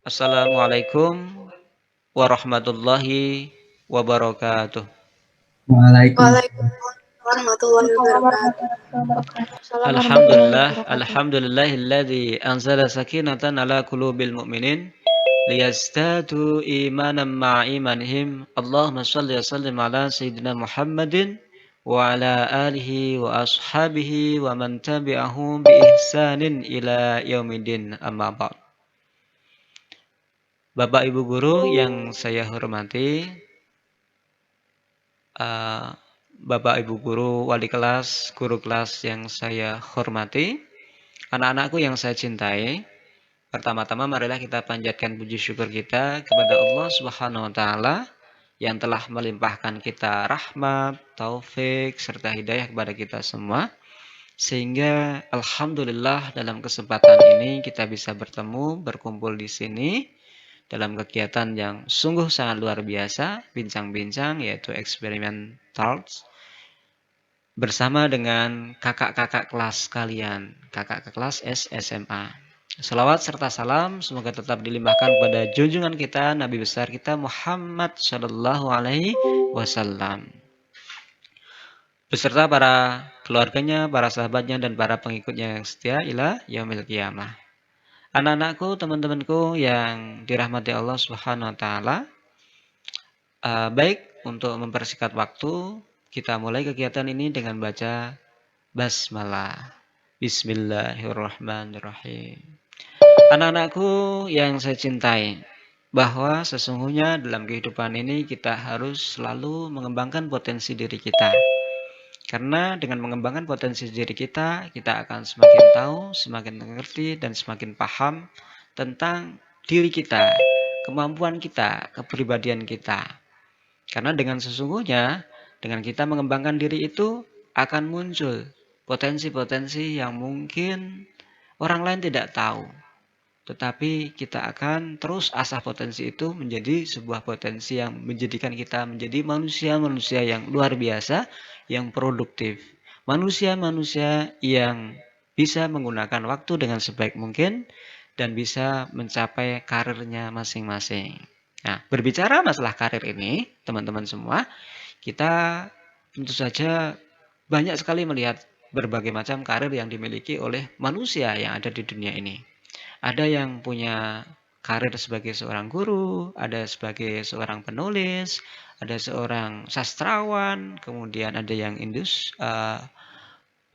Assalamualaikum warahmatullahi wabarakatuh. Waalaikumsalam Waalaikumsalam warahmatullahi wabarakatuh. Assalamualaikum warahmatullahi Alhamdulillah, wabarakatuh. alhamdulillahilladzi anzala sakinatan ala qulubil mu'minin liyastatu imanan ma'a imanihim. Allahumma shalli wa sallim ala sayyidina Muhammadin wa ala alihi wa ashabihi wa man tabi'ahum bi ihsanin ila yaumidin. Amma ba'd. Bapak Ibu guru yang saya hormati, eh, Bapak Ibu guru wali kelas, guru kelas yang saya hormati, anak-anakku yang saya cintai, pertama-tama marilah kita panjatkan puji syukur kita kepada Allah Subhanahu wa taala yang telah melimpahkan kita rahmat, taufik serta hidayah kepada kita semua sehingga alhamdulillah dalam kesempatan ini kita bisa bertemu, berkumpul di sini dalam kegiatan yang sungguh sangat luar biasa, bincang-bincang yaitu eksperimen talks bersama dengan kakak-kakak kelas kalian, kakak kelas SMA. Salawat serta salam semoga tetap dilimpahkan kepada junjungan kita Nabi besar kita Muhammad Shallallahu Alaihi Wasallam beserta para keluarganya, para sahabatnya dan para pengikutnya yang setia ila yaumil qiyamah. Anak-anakku, teman-temanku yang dirahmati Allah Subhanahu wa taala, baik untuk mempersingkat waktu, kita mulai kegiatan ini dengan baca basmalah. Bismillahirrahmanirrahim. Anak-anakku yang saya cintai, bahwa sesungguhnya dalam kehidupan ini kita harus selalu mengembangkan potensi diri kita. Karena dengan mengembangkan potensi diri kita, kita akan semakin tahu, semakin mengerti, dan semakin paham tentang diri kita, kemampuan kita, kepribadian kita. Karena dengan sesungguhnya, dengan kita mengembangkan diri itu akan muncul potensi-potensi yang mungkin orang lain tidak tahu. Tetapi kita akan terus asah potensi itu menjadi sebuah potensi yang menjadikan kita menjadi manusia-manusia yang luar biasa, yang produktif. Manusia-manusia yang bisa menggunakan waktu dengan sebaik mungkin dan bisa mencapai karirnya masing-masing. Nah, berbicara masalah karir ini, teman-teman semua, kita tentu saja banyak sekali melihat berbagai macam karir yang dimiliki oleh manusia yang ada di dunia ini. Ada yang punya karir sebagai seorang guru, ada sebagai seorang penulis, ada seorang sastrawan, kemudian ada yang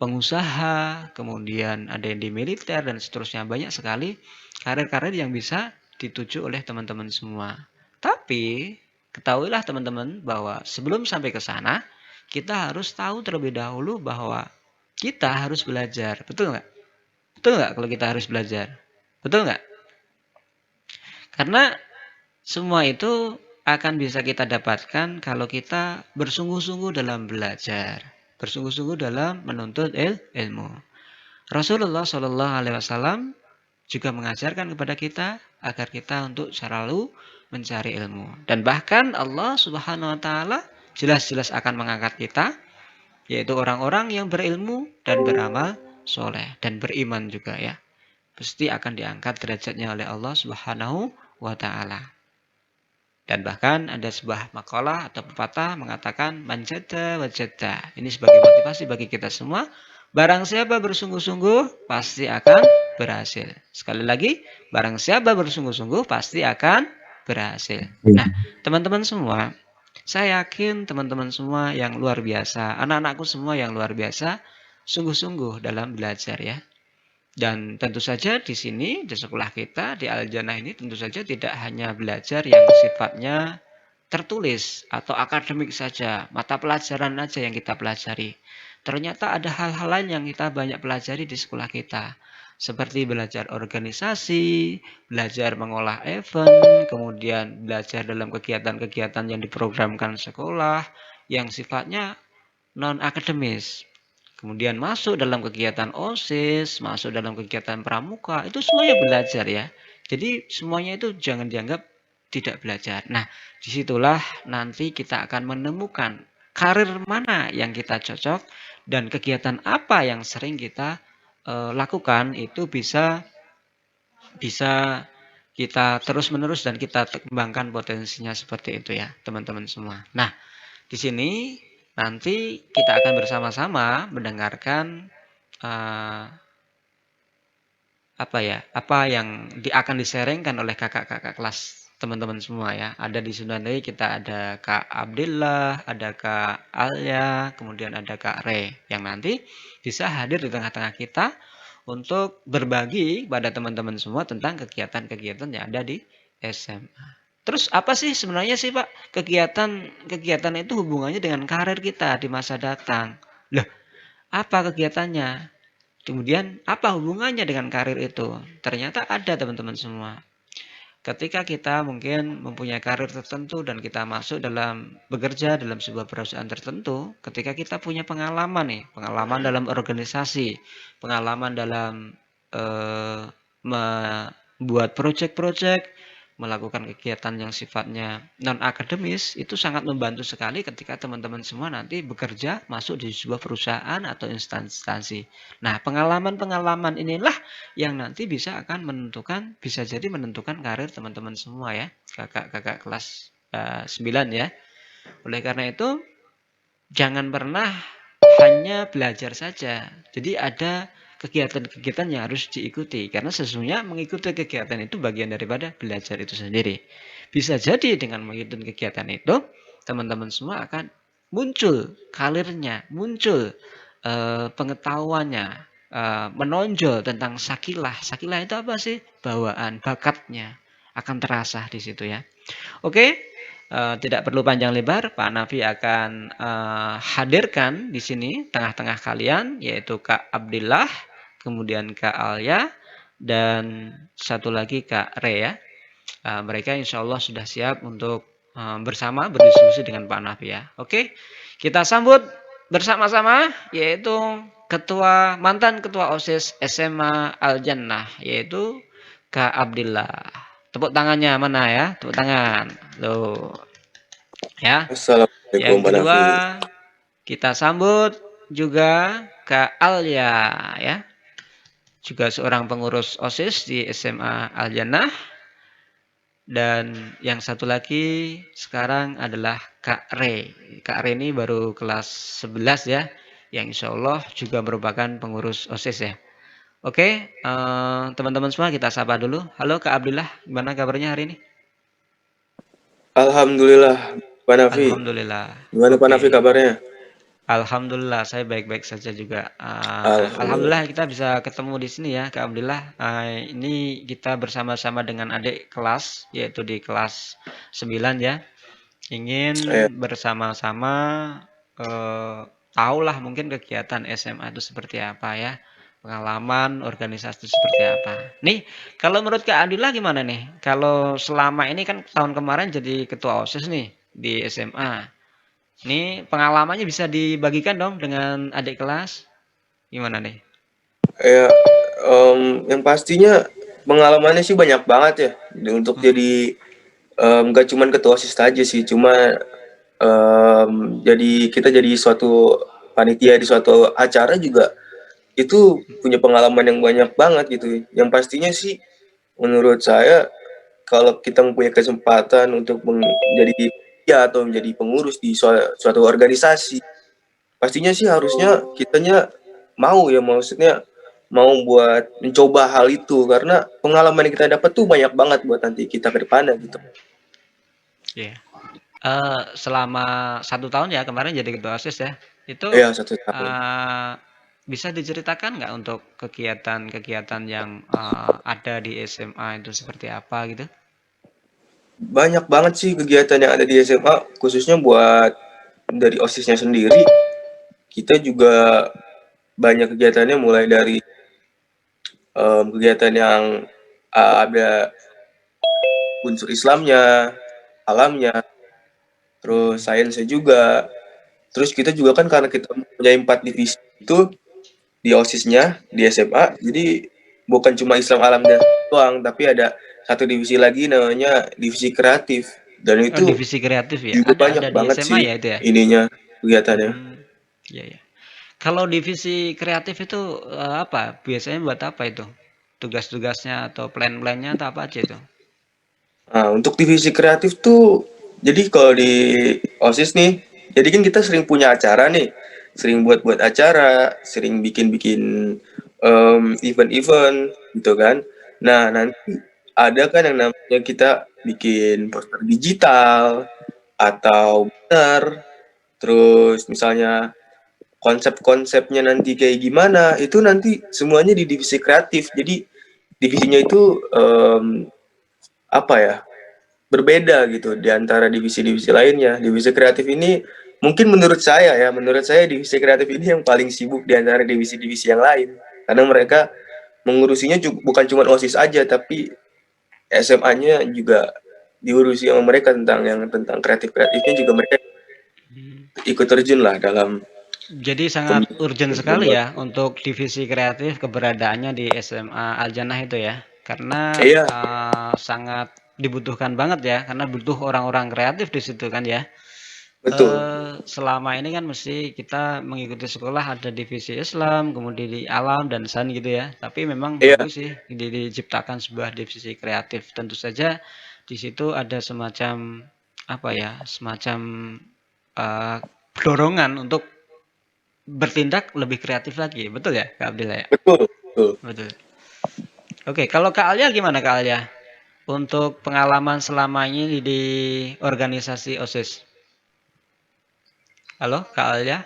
pengusaha, kemudian ada yang di militer dan seterusnya. Banyak sekali karir-karir yang bisa dituju oleh teman-teman semua. Tapi ketahuilah teman-teman bahwa sebelum sampai ke sana, kita harus tahu terlebih dahulu bahwa kita harus belajar. Betul nggak? Betul nggak kalau kita harus belajar? Betul nggak? Karena semua itu akan bisa kita dapatkan kalau kita bersungguh-sungguh dalam belajar, bersungguh-sungguh dalam menuntut ilmu. Rasulullah Shallallahu Alaihi Wasallam juga mengajarkan kepada kita agar kita untuk selalu mencari ilmu. Dan bahkan Allah Subhanahu Wa Taala jelas-jelas akan mengangkat kita, yaitu orang-orang yang berilmu dan beramal soleh dan beriman juga ya. Pasti akan diangkat derajatnya oleh Allah Subhanahu wa taala. Dan bahkan ada sebuah makalah atau pepatah mengatakan manjada wajada. Ini sebagai motivasi bagi kita semua. Barang siapa bersungguh-sungguh pasti akan berhasil. Sekali lagi, barang siapa bersungguh-sungguh pasti akan berhasil. Nah, teman-teman semua, saya yakin teman-teman semua yang luar biasa, anak-anakku semua yang luar biasa, sungguh-sungguh dalam belajar ya. Dan tentu saja di sini, di sekolah kita, di Al-Jannah ini tentu saja tidak hanya belajar yang sifatnya tertulis atau akademik saja, mata pelajaran aja yang kita pelajari. Ternyata ada hal-hal lain yang kita banyak pelajari di sekolah kita. Seperti belajar organisasi, belajar mengolah event, kemudian belajar dalam kegiatan-kegiatan yang diprogramkan sekolah, yang sifatnya non-akademis. Kemudian masuk dalam kegiatan OSIS, masuk dalam kegiatan pramuka, itu semuanya belajar ya. Jadi semuanya itu jangan dianggap tidak belajar. Nah, disitulah nanti kita akan menemukan karir mana yang kita cocok dan kegiatan apa yang sering kita lakukan itu bisa bisa kita terus-menerus dan kita kembangkan potensinya seperti itu ya, teman-teman semua. Nah, di sini nanti kita akan bersama-sama mendengarkan apa yang akan diserengkan oleh kakak-kakak kelas teman-teman semua ya. Ada di sini nanti kita ada Kak Abdillah, ada Kak Alia, kemudian ada Kak Re yang nanti bisa hadir di tengah-tengah kita untuk berbagi pada teman-teman semua tentang kegiatan-kegiatan yang ada di SMA. Terus apa sih sebenarnya sih Pak kegiatan itu hubungannya dengan karir kita di masa datang? Loh, apa kegiatannya? Kemudian apa hubungannya dengan karir itu? Ternyata ada teman-teman semua. Ketika kita mungkin mempunyai karir tertentu dan kita masuk bekerja dalam sebuah perusahaan tertentu, ketika kita punya pengalaman nih, pengalaman dalam organisasi, pengalaman dalam membuat proyek-proyek, melakukan kegiatan yang sifatnya non-akademis, itu sangat membantu sekali ketika teman-teman semua nanti bekerja masuk di sebuah perusahaan atau instansi. Nah, pengalaman-pengalaman inilah yang nanti bisa jadi menentukan karir teman-teman semua ya, kakak-kakak kelas 9 ya. Oleh karena itu, jangan pernah hanya belajar saja. Jadi ada kegiatan-kegiatan yang harus diikuti. Karena sesungguhnya mengikuti kegiatan itu bagian daripada belajar itu sendiri. Bisa jadi dengan mengikuti kegiatan itu, teman-teman semua akan muncul karirnya, muncul pengetahuannya, menonjol tentang sakilah. Sakilah itu apa sih? Bawaan, bakatnya akan terasa di situ ya. Oke, tidak perlu panjang lebar, Pak Nafi akan hadirkan di sini tengah-tengah kalian, yaitu Kak Abdillah, kemudian Kak Alia, dan satu lagi Kak Re ya. Mereka insya Allah sudah siap untuk bersama berdiskusi dengan Pak Nafi ya. Oke, kita sambut bersama-sama, yaitu mantan ketua OSIS SMA Al Jannah, yaitu Kak Abdillah. Tepuk tangannya mana ya? Tepuk tangan. Loh. Ya. Yang Assalamualaikum Pak kedua, Nafi. kita sambut juga Kak Alia ya. Juga seorang pengurus OSIS di SMA Al Jannah. Dan yang satu lagi sekarang adalah Kak Re. Kak Re ini baru kelas 11 ya. Yang insya Allah juga merupakan pengurus OSIS ya. Oke, teman-teman semua kita sapa dulu. Halo Kak Abdillah, gimana kabarnya hari ini? Alhamdulillah Pak Nafi. Alhamdulillah. Gimana Pak Nafi kabarnya? Alhamdulillah, saya baik-baik saja juga. Alhamdulillah kita bisa ketemu di sini ya Kak Abdillah. Ini kita bersama-sama dengan adik kelas, yaitu di kelas 9 ya. Ingin bersama-sama tahulah mungkin kegiatan SMA itu seperti apa ya. Pengalaman organisasi itu seperti apa. Nih, kalau menurut Kak Abdillah gimana nih? Kalau selama ini kan tahun kemarin jadi ketua OSIS nih di SMA. Ini pengalamannya bisa dibagikan dong dengan adik kelas. Gimana nih? Ya, yang pastinya pengalamannya sih banyak banget ya. Untuk jadi nggak cuman ketua OSIS aja sih, cuma kita jadi suatu panitia di suatu acara juga itu punya pengalaman yang banyak banget gitu. Yang pastinya sih menurut saya kalau kita mempunyai kesempatan untuk menjadi atau menjadi pengurus di suatu organisasi, pastinya sih harusnya kitanya mau ya, maksudnya mau buat mencoba hal itu, karena pengalaman yang kita dapat tuh banyak banget buat nanti kita ke depannya gitu. Iya. Selama 1 tahun ya kemarin jadi ketua OSIS ya. Itu Iya, 1 tahun. bisa diceritakan nggak untuk kegiatan-kegiatan yang ada di SMA itu seperti apa gitu? Banyak banget sih kegiatan yang ada di SMA, khususnya buat dari OSIS-nya sendiri. Kita juga banyak kegiatannya, mulai dari kegiatan yang ada unsur Islamnya, alamnya, terus sainsnya juga. Terus kita juga kan karena kita punya 4 divisi itu di OSIS-nya di SMA, jadi bukan cuma Islam alam dan doang, tapi ada satu divisi lagi namanya divisi kreatif, dan itu divisi kreatif ya. juga banyak Ada di banget SMA sih ya itu ya. ininya kegiatannya. Iya ya. Kalau divisi kreatif itu apa? Biasanya buat apa itu? Tugas-tugasnya atau plan-plannya atau apa aja itu? Nah, untuk divisi kreatif tuh, jadi kalau di OSIS nih, jadi kan kita sering punya acara nih, sering buat-buat acara, sering bikin-bikin event-event gitu kan. Nah, nanti ada kan yang namanya kita bikin poster digital atau banner, terus misalnya konsep-konsepnya nanti kayak gimana, itu nanti semuanya di divisi kreatif. Jadi divisinya itu apa ya? Berbeda gitu di antara divisi-divisi lainnya. Divisi kreatif ini mungkin menurut saya divisi kreatif ini yang paling sibuk di antara divisi-divisi yang lain. Karena mereka mengurusinya bukan cuma OSIS aja, tapi SMA-nya juga diurusi sama mereka tentang kreatif-kreatifnya juga mereka ikut terjun lah dalam Jadi sangat urgent sekali membuat. ya untuk divisi kreatif keberadaannya di SMA Al-Jannah itu ya. Karena Iya, sangat dibutuhkan banget ya, karena butuh orang-orang kreatif di situ kan ya. betul. Selama ini kan mesti kita mengikuti sekolah ada divisi Islam, kemudian di alam dan sains gitu ya. Tapi memang Iya, bagus sih diciptakan sebuah divisi kreatif. Tentu saja di situ ada semacam apa ya, semacam eh, dorongan untuk bertindak lebih kreatif lagi, betul ya Kak Abdillah ya? betul, betul. Betul. Oke, kalau Kak Alia gimana Kak Alia? Untuk pengalaman selama ini di organisasi OSIS. Halo Kak Alia?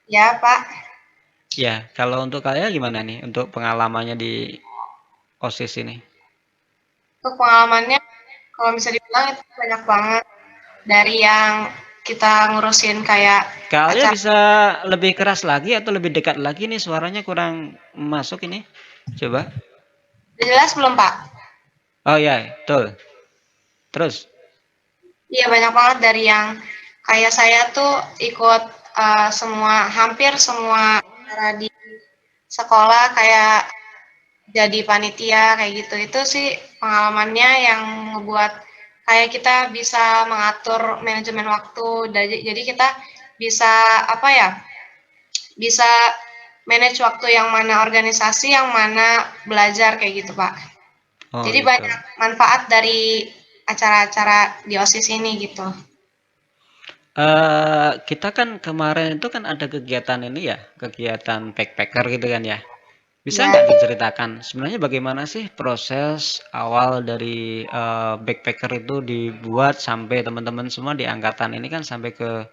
Ya, Pak. Ya, kalau untuk Kak Alia gimana nih untuk pengalamannya di OSIS ini? Untuk pengalamannya, kalau bisa dibilang itu banyak banget. Dari yang kita ngurusin kayak Kak Alia acara. bisa lebih keras lagi atau lebih dekat lagi nih, suaranya kurang masuk ini. Coba. Udah jelas belum, Pak? Oh ya, betul. Terus. Iya, banyak banget dari yang kayak saya tuh ikut hampir semua acara di sekolah kayak jadi panitia kayak gitu. Itu sih pengalamannya yang ngebuat kayak kita bisa mengatur manajemen waktu. Jadi kita bisa apa ya? Bisa manage waktu yang mana organisasi, yang mana belajar kayak gitu, Pak. Oh Jadi gitu. banyak manfaat dari acara-acara di OSIS ini gitu. Kita kan kemarin itu kan ada kegiatan ini ya, kegiatan backpacker gitu kan ya. Bisa Ya, nggak diceritakan sebenarnya bagaimana sih proses awal dari backpacker itu dibuat sampai teman-teman semua di angkatan ini kan sampai ke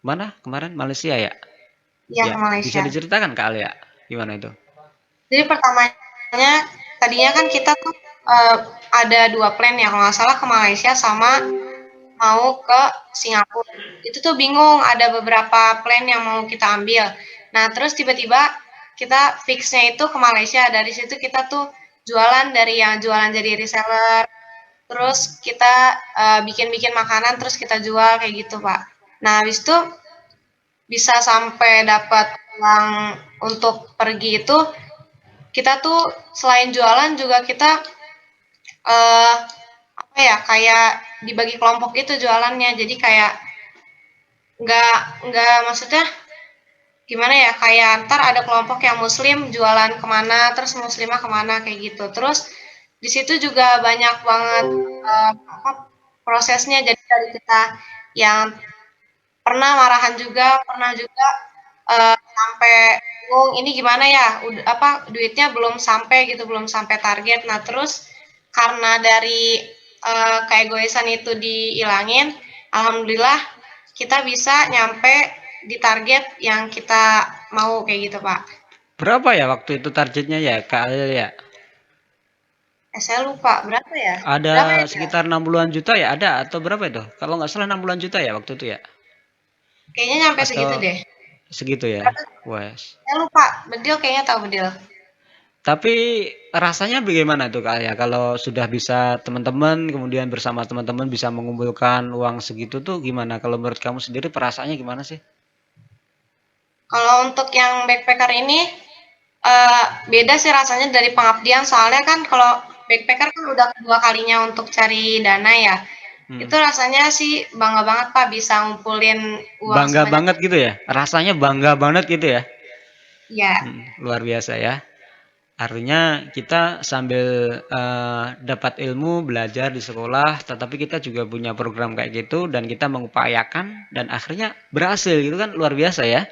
mana kemarin Malaysia ya? yang ke Ya, bisa Malaysia. diceritakan Kak Alia gimana itu? Jadi pertamanya tadinya kan kita tuh ada 2 plan ya kalau nggak salah ke Malaysia sama mau ke Singapura. Itu tuh bingung ada beberapa plan yang mau kita ambil. Nah terus tiba-tiba kita fixnya itu ke Malaysia. Dari situ kita tuh jualan dari yang jualan jadi reseller. Terus kita bikin-bikin makanan terus kita jual kayak gitu Pak. Nah habis itu bisa sampai dapat uang untuk pergi itu kita tuh selain jualan juga kita apa ya kayak dibagi kelompok gitu jualannya jadi kayak nggak maksudnya gimana ya kayak ntar ada kelompok yang muslim jualan kemana terus muslimah kemana kayak gitu terus di situ juga banyak banget prosesnya jadi dari kita yang pernah marahan juga pernah juga sampai bingung ini gimana ya udah apa duitnya belum sampai gitu belum sampai target nah terus karena dari keegoisan itu dihilangin alhamdulillah kita bisa nyampe di target yang kita mau kayak gitu Pak. Berapa ya waktu itu targetnya ya Kak Alia ya? Saya lupa berapa ya? Ada Berapa ya? sekitar 60-an juta ya ada atau berapa itu? Kalau nggak salah 60-an juta ya waktu itu ya? Kayaknya nyampe segitu Atau deh. segitu ya? Berapa? Wes. Saya lupa. Bedil kayaknya tahu Bedil. Tapi rasanya bagaimana tuh Kak ya kalau sudah bisa teman-teman kemudian bersama teman-teman bisa mengumpulkan uang segitu tuh gimana? Kalau menurut kamu sendiri perasaannya gimana sih? Kalau untuk yang backpacker ini beda sih rasanya dari pengabdian soalnya kan kalau backpacker kan udah kedua kalinya untuk cari dana ya. Itu rasanya sih bangga banget Pak bisa ngumpulin uang Bangga sebanyak banget gitu ya? Rasanya bangga banget gitu ya? ya. Luar biasa ya. Artinya kita sambil dapat ilmu, belajar di sekolah, tetapi kita juga punya program kayak gitu dan kita mengupayakan dan akhirnya berhasil gitu kan, luar biasa ya.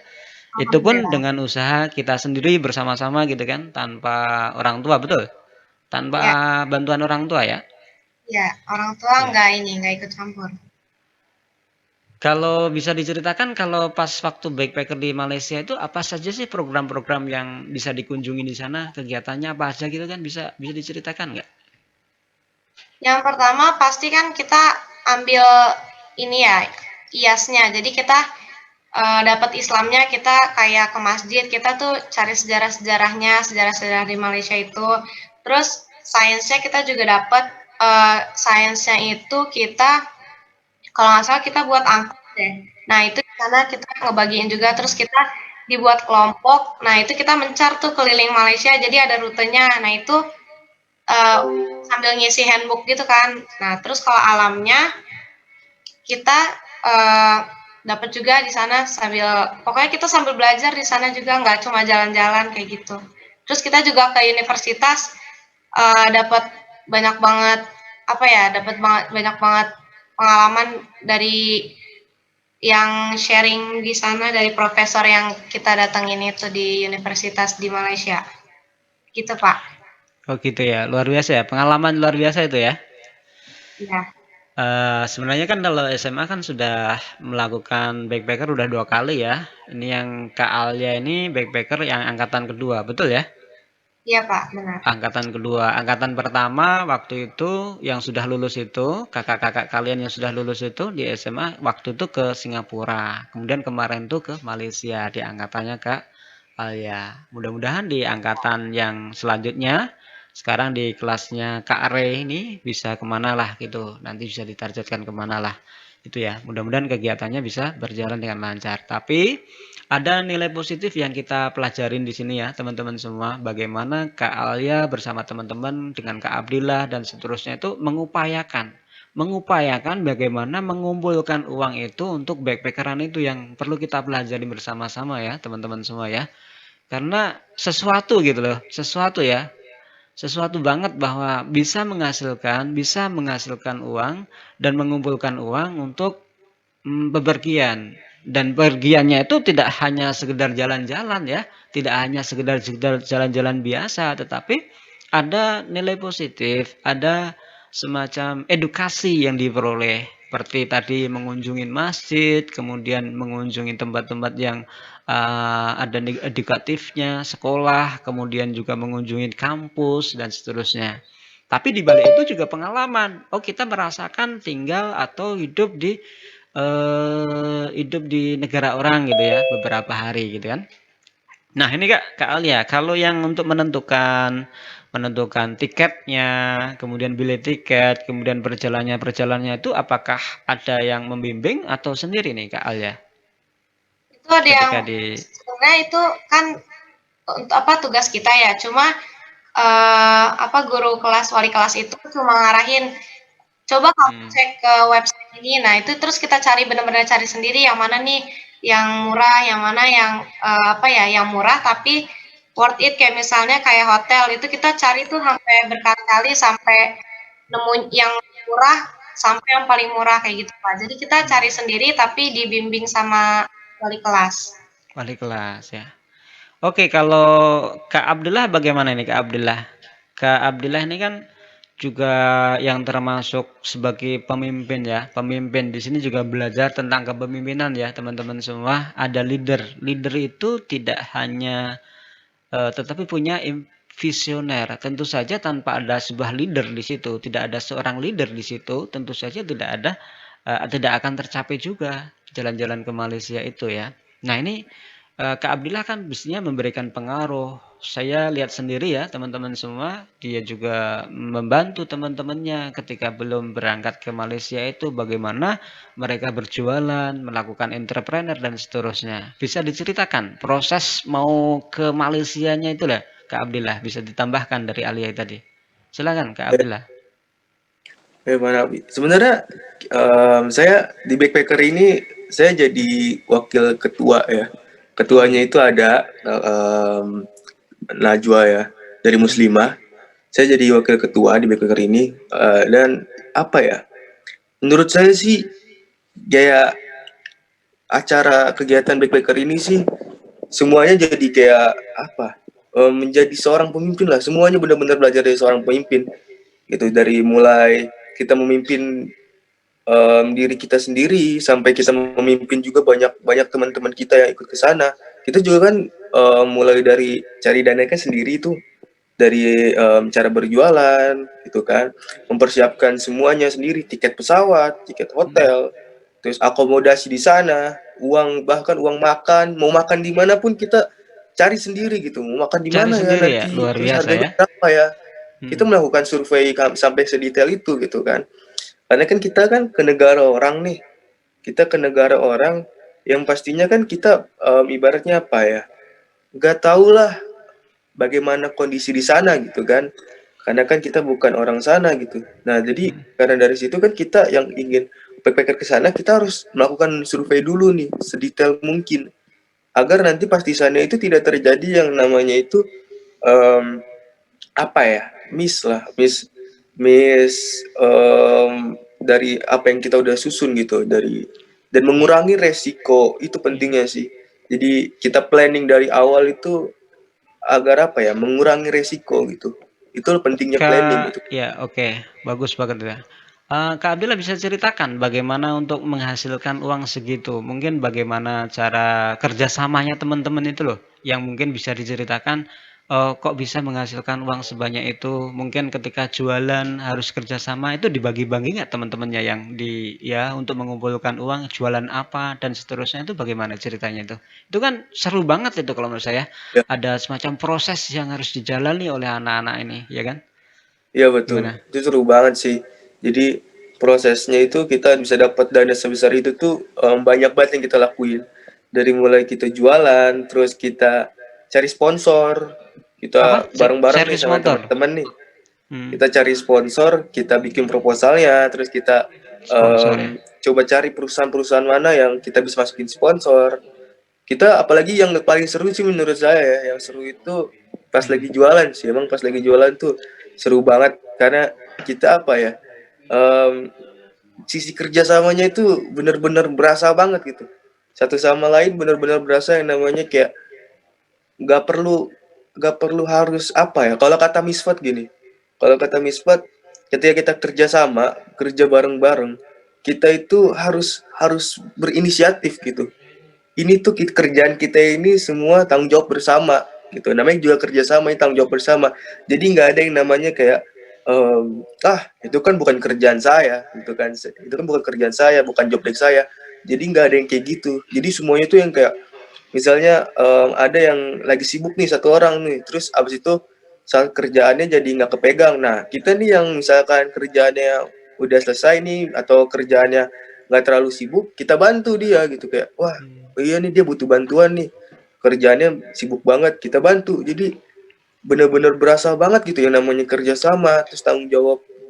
Itu pun Alhamdulillah. dengan usaha kita sendiri bersama-sama gitu kan, tanpa orang tua, betul? Tanpa Ya, bantuan orang tua ya? ya, orang tua Ya. nggak ikut campur. Kalau bisa diceritakan kalau pas waktu backpacker di Malaysia itu apa saja sih program-program yang bisa dikunjungi di sana? Kegiatannya apa aja gitu kan bisa diceritakan nggak? Yang pertama pasti kan kita ambil ini ya, IAS-nya. Jadi kita dapat Islamnya, kita kayak ke masjid, kita tuh cari sejarah-sejarahnya, sejarah-sejarah di Malaysia itu. Terus sainsnya kita juga dapat, sainsnya itu kita kalau nggak salah kita buat angka deh. Nah itu di sana kita ngebagiin juga, terus kita dibuat kelompok. Nah itu kita mencar tuh keliling Malaysia, jadi ada rutenya. Nah itu sambil ngisi handbook gitu kan. Nah terus kalau alamnya kita dapat juga di sana sambil pokoknya kita sambil belajar di sana juga, nggak cuma jalan-jalan kayak gitu. Terus kita juga ke universitas dapat banyak banget banyak banget pengalaman dari yang sharing di sana dari profesor yang kita datangin itu di universitas di Malaysia. Gitu, Pak. Oh gitu ya, luar biasa ya, pengalaman luar biasa itu ya. Iya. Sebenarnya kan kalau SMA kan sudah melakukan backpacker udah 2 kali ya. Ini yang Kak Alia ini backpacker yang angkatan kedua, betul ya? Iya, Pak, benar. Angkatan kedua, angkatan pertama waktu itu yang sudah lulus itu, kakak-kakak kalian yang sudah lulus itu di SMA waktu itu ke Singapura. Kemudian kemarin tuh ke Malaysia di angkatannya Kak Alia. Mudah-mudahan di angkatan yang selanjutnya, sekarang di kelasnya Kak Re ini bisa kemana lah gitu. Nanti bisa ditargetkan kemana lah. Itu ya, mudah-mudahan kegiatannya bisa berjalan dengan lancar. Tapi ada nilai positif yang kita pelajarin di sini ya, teman-teman semua. Bagaimana Kak Alia bersama teman-teman dengan Kak Abdillah dan seterusnya itu mengupayakan bagaimana mengumpulkan uang itu untuk backpackeran itu yang perlu kita pelajari bersama-sama ya, teman-teman semua ya. Karena sesuatu gitu loh, sesuatu ya. Sesuatu banget bahwa bisa menghasilkan uang dan mengumpulkan uang untuk bepergian. Dan pergiannya itu tidak hanya sekedar jalan-jalan ya, tidak hanya sekedar jalan-jalan biasa, tetapi ada nilai positif, ada semacam edukasi yang diperoleh. Seperti tadi mengunjungi masjid, kemudian mengunjungi tempat-tempat yang ada edukatifnya, sekolah, kemudian juga mengunjungi kampus dan seterusnya. Tapi di balik itu juga pengalaman. Oh, kita merasakan tinggal atau hidup di negara orang gitu ya, beberapa hari gitu kan. Nah ini Kak Alia, kalau yang untuk menentukan tiketnya, kemudian bilet tiket, kemudian perjalanannya itu apakah ada yang membimbing atau sendiri nih Kak Alia? Itu ada yang Ketika di sebenarnya itu kan tugas kita ya. Cuma guru kelas, wali kelas itu cuma ngarahin, coba kamu cek ke website ini. Nah itu terus kita cari benar-benar cari sendiri yang mana nih yang murah, yang mana yang yang murah tapi worth it, kayak misalnya kayak hotel itu kita cari tuh sampai berkali-kali sampai nemu yang murah sampai yang paling murah kayak gitu Pak. Jadi kita cari sendiri tapi dibimbing sama wali kelas. wali kelas ya. Oke, kalau Kak Abdullah bagaimana ini Kak Abdullah? Kak Abdullah ini kan juga yang termasuk sebagai pemimpin ya. Pemimpin di sini juga belajar tentang kepemimpinan ya, teman-teman semua. Ada leader. Leader itu tidak hanya tetapi punya visioner. Tentu saja tanpa ada sebuah leader di situ, tidak ada seorang leader di situ, tentu saja tidak akan tercapai juga jalan-jalan ke Malaysia itu ya. Nah, ini Kak Abdillah kan biasanya memberikan pengaruh. Saya lihat sendiri ya teman-teman semua, dia juga membantu teman-temannya ketika belum berangkat ke Malaysia itu bagaimana mereka berjualan, melakukan entrepreneur dan seterusnya. Bisa diceritakan proses mau ke Malaysianya itu lah Kak Abdillah, bisa ditambahkan dari Alia tadi. Silakan Kak Abdillah. Sebenarnya saya di backpacker ini saya jadi wakil ketua ya. Ketuanya itu ada Najwa ya. dari muslimah. Saya jadi wakil ketua di backpacker ini, dan apa ya? Menurut saya sih kayak acara kegiatan backpacker ini sih semuanya jadi kayak apa? Menjadi seorang pemimpin lah. Semuanya benar-benar belajar dari seorang pemimpin. Gitu, dari mulai kita memimpin diri kita sendiri sampai kita memimpin juga banyak teman-teman kita yang ikut ke sana. Kita juga kan mulai dari cari dananya sendiri itu, dari cara berjualan gitu kan, mempersiapkan semuanya sendiri, tiket pesawat, tiket hotel, terus akomodasi di sana, bahkan uang makan, mau makan di mana pun kita cari sendiri gitu, mau makan di Cari mana ya sendiri ya, nanti, luar terus biasa harganya ya. berapa ya. Kita Hmm. melakukan survei sampai sedetail itu gitu kan. Karena kan kita kan ke negara orang nih, kita ke negara orang yang pastinya kan kita ibaratnya apa ya, nggak tahu lah bagaimana kondisi di sana gitu kan, karena kan kita bukan orang sana gitu. Nah jadi karena dari situ kan kita yang ingin backpacker ke sana, kita harus melakukan survei dulu nih sedetail mungkin, agar nanti pas di sana itu tidak terjadi yang namanya itu apa ya, miss dari apa yang kita udah susun gitu, dan mengurangi resiko itu pentingnya sih. Jadi kita planning dari awal itu agar apa ya, mengurangi resiko gitu. Itu pentingnya planning gitu. Ya oke, bagus banget ya. Kak Abdillah bisa ceritakan bagaimana untuk menghasilkan uang segitu? Mungkin bagaimana cara kerjasamanya teman-teman itu loh, yang mungkin bisa diceritakan, kok bisa menghasilkan uang sebanyak itu? Mungkin ketika jualan harus kerjasama itu dibagi-bagi nggak teman-temannya yang ya untuk mengumpulkan uang, jualan apa dan seterusnya itu bagaimana ceritanya itu? Itu kan seru banget itu kalau menurut saya. Ya, Ada semacam proses yang harus dijalani oleh anak-anak ini, ya kan? iya betul. Gimana? Itu seru banget sih. Jadi prosesnya itu kita bisa dapat dana sebesar itu tuh banyak banget yang kita lakuin. Dari mulai kita jualan, terus kita cari sponsor, Apa? kita bareng-bareng nih Servis sama motor? teman-teman nih. Hmm, Kita cari sponsor, kita bikin proposalnya, terus kita sponsor ya. coba cari perusahaan-perusahaan mana yang kita bisa masukin sponsor. Kita apalagi yang paling seru sih menurut saya ya, yang seru itu pas lagi jualan sih. Emang pas lagi jualan tuh seru banget karena kita apa ya, sisi kerjasamanya itu benar-benar berasa banget gitu. Satu sama lain benar-benar berasa, yang namanya kayak nggak perlu nggak perlu harus apa ya. Kalau kata Misfat, ketika kita kerja sama, kerja bareng-bareng, kita itu harus berinisiatif gitu. Ini tuh kerjaan kita ini semua tanggung jawab bersama gitu. Namanya juga kerjasama, ini tanggung jawab bersama. Jadi nggak ada yang namanya kayak itu kan bukan kerjaan saya gitu kan. Itu kan bukan kerjaan saya, bukan job desk saya. Jadi nggak ada yang kayak gitu. Jadi semuanya tuh yang kayak misalnya ada yang lagi sibuk nih satu orang nih, terus abis itu saat kerjaannya jadi nggak kepegang. Nah kita nih yang misalkan kerjaannya udah selesai nih atau kerjaannya nggak terlalu sibuk, kita bantu dia gitu, kayak wah iya nih dia butuh bantuan nih, kerjaannya sibuk banget, kita bantu. Jadi bener-bener berasa banget gitu yang namanya kerjasama, terus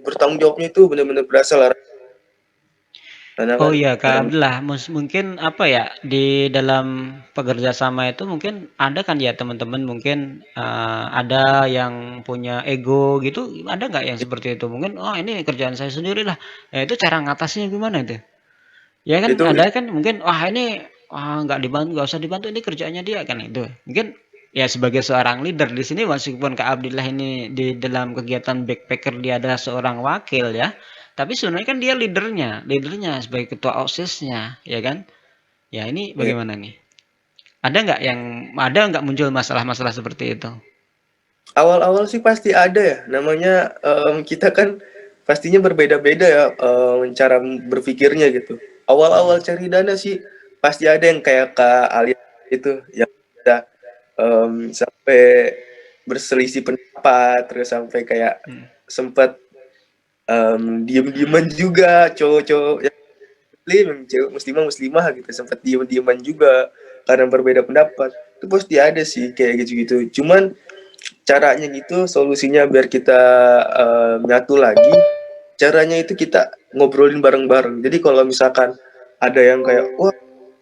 bertanggung jawabnya itu bener-bener berasa lah, karena Oh kan iya Kak orang Abdullah, mungkin apa ya, di dalam pekerja sama itu mungkin ada kan ya teman-teman mungkin ada yang punya ego gitu, ada nggak yang seperti itu? Mungkin, oh ini kerjaan saya sendiri lah. Ya itu cara ngatasinnya gimana itu? Ya kan itu ada kan mungkin, wah ini nggak dibantu, nggak usah dibantu, ini kerjaannya dia kan itu. Mungkin ya sebagai seorang leader di sini meskipun Kak Abdillah ini di dalam kegiatan backpacker dia adalah seorang wakil ya, tapi sebenarnya kan dia leadernya sebagai ketua OSIS-nya, ya kan? Ya ini ya, bagaimana nih? Ada nggak muncul masalah-masalah seperti itu? awal-awal sih pasti ada ya, namanya kita kan pastinya berbeda-beda ya cara berpikirnya gitu. Awal-awal cari dana sih pasti ada yang kayak Kak Alia itu yang udah sampai berselisih pendapat, terus sampai kayak sempat diem-dieman juga, cowok-cowok yang muslim, yang cewek muslimah gitu, sempat diem-dieman juga karena berbeda pendapat. Itu pasti ada sih kayak gitu-gitu. Cuman caranya gitu, solusinya biar kita nyatu lagi, caranya itu kita ngobrolin bareng-bareng. Jadi kalau misalkan ada yang kayak wah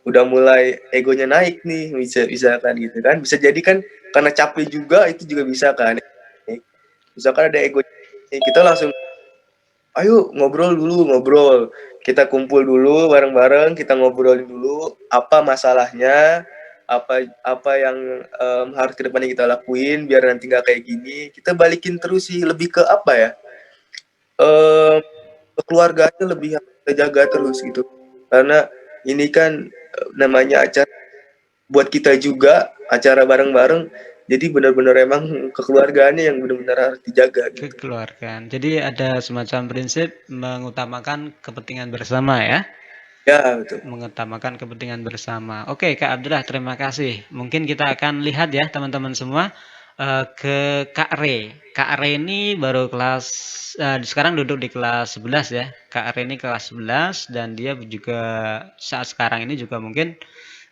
udah mulai egonya naik nih, bisa kan gitu kan, bisa jadi kan karena capek juga, itu juga bisa kan. misalkan ada ego, kita langsung ayo ngobrol, kita kumpul dulu bareng-bareng, kita ngobrolin dulu apa masalahnya, apa yang harus ke depannya kita lakuin biar nanti nggak kayak gini. Kita balikin terus sih, lebih ke apa ya, keluarganya lebih harus kita jaga terus gitu, karena ini kan namanya acara buat kita juga, acara bareng-bareng, jadi benar-benar emang kekeluargaannya yang benar-benar harus dijaga gitu. Kekeluargaan. Jadi ada semacam prinsip mengutamakan kepentingan bersama ya. Ya, betul. Mengutamakan kepentingan bersama. Oke, Kak Abdullah, terima kasih. Mungkin kita akan lihat ya teman-teman semua ke Kak Re. Kak Re ini baru kelas sekarang duduk di kelas 11 ya. Kak Re ini kelas 11 dan dia juga saat sekarang ini juga mungkin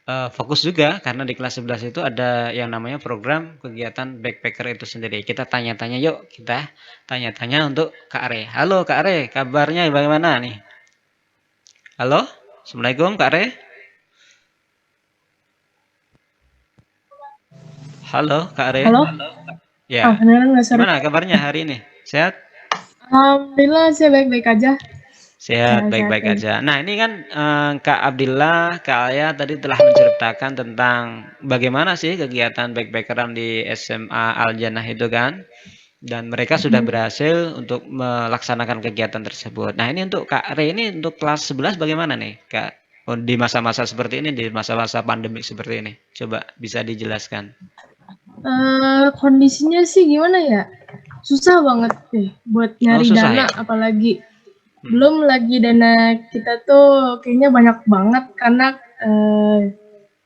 fokus juga karena di kelas 11 itu ada yang namanya program kegiatan backpacker itu sendiri. Kita tanya-tanya yuk, kita tanya-tanya untuk Kak Re. Halo Kak Re, kabarnya bagaimana nih? Halo? Assalamualaikum Kak Re. Halo Kak Re. Halo? Ya. Beneran nggak, sorry. Gimana kabarnya hari ini? Sehat? Alhamdulillah saya baik-baik aja. Sehat, baik-baik aja. Nah ini kan Kak Abdillah, Kak Alia tadi telah menceritakan tentang bagaimana sih kegiatan backpackeran di SMA Al Jannah itu kan. Dan mereka sudah berhasil untuk melaksanakan kegiatan tersebut. Nah ini untuk Kak Re ini untuk kelas 11 bagaimana nih Kak? Di masa-masa seperti ini, di masa-masa pandemik seperti ini. Coba bisa dijelaskan. Kondisinya sih gimana ya? Susah banget deh buat nyari susah dana, ya? apalagi belum lagi dana kita tuh kayaknya banyak banget karena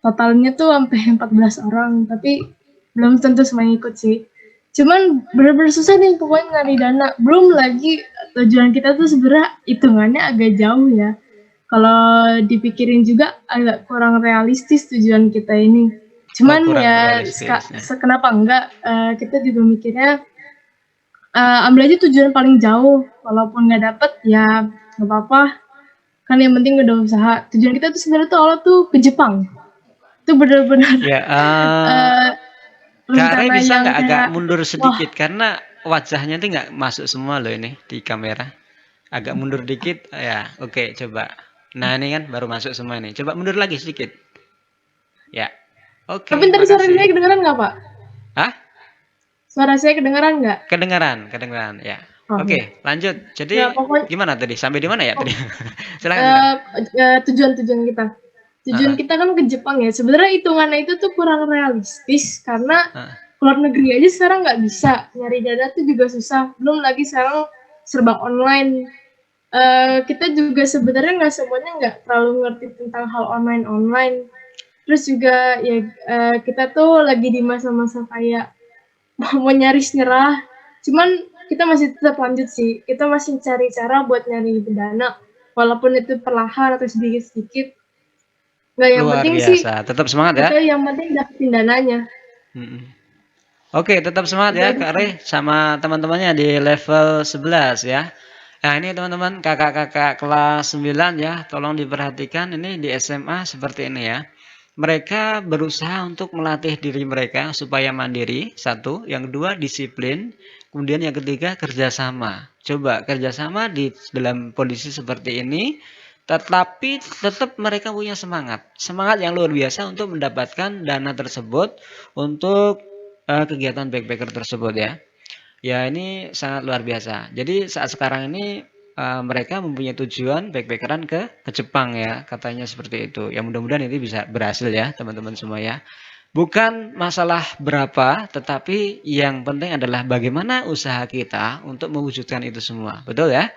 totalnya tuh sampai 14 orang, tapi belum tentu semuanya ikut sih. Cuman bener-bener susah nih pokoknya nyari dana. Belum lagi tujuan kita tuh sebenarnya hitungannya agak jauh ya. Kalau dipikirin juga agak kurang realistis tujuan kita ini. Cuman ya kenapa enggak, kita juga mikirnya ambil aja tujuan paling jauh, walaupun nggak dapet ya nggak apa-apa, kan yang penting udah usaha. Tujuan kita tuh sebenarnya tuh awal tuh ke Jepang, itu benar-benar ya, Kak Re bisa nggak agak mundur sedikit karena wajahnya tuh nggak masuk semua loh ini di kamera, agak mundur dikit ya. Oke, coba. Nah ini kan baru masuk semua ini, coba mundur lagi sedikit ya. Oke, tapi ntar suara saya kedengeran nggak Pak? Hah? Suara saya kedengeran nggak? Kedengeran ya. Oke, lanjut. Jadi ya, gimana tadi? Sampai di mana ya tadi? Silakan. Tujuan kita. Kita kan ke Jepang ya. Sebenarnya hitungannya itu tuh kurang realistis karena keluar negeri aja sekarang nggak bisa. Nyari dana tuh juga susah. Belum lagi sekarang serba online. Kita juga sebenarnya nggak terlalu ngerti tentang hal online. Terus juga ya kita tuh lagi di masa-masa kayak mau nyaris nyerah, cuman kita masih tetap lanjut sih. Kita masih cari cara buat nyari dana, walaupun itu perlahan atau sedikit-sedikit. Nggak, yang luar penting biasa. sih tetap semangat ya. Yang penting dapetin dananya. Oke, tetap semangat ya Kak Re sama teman-temannya di level 11 ya. Nah ini teman-teman kakak-kakak kelas 9 ya, tolong diperhatikan ini di SMA seperti ini ya. Mereka berusaha untuk melatih diri mereka supaya mandiri, satu. Yang kedua, disiplin. Kemudian yang ketiga, kerjasama. Coba kerjasama di dalam kondisi seperti ini, tetapi tetap mereka punya semangat. Semangat yang luar biasa untuk mendapatkan dana tersebut untuk kegiatan backpacker tersebut ya. Ya ini sangat luar biasa. Jadi saat sekarang ini mereka mempunyai tujuan backpackeran ke Jepang ya, katanya seperti itu. Ya mudah-mudahan ini bisa berhasil ya teman-teman semua ya. Bukan masalah berapa, tetapi yang penting adalah bagaimana usaha kita untuk mewujudkan itu semua. Betul ya?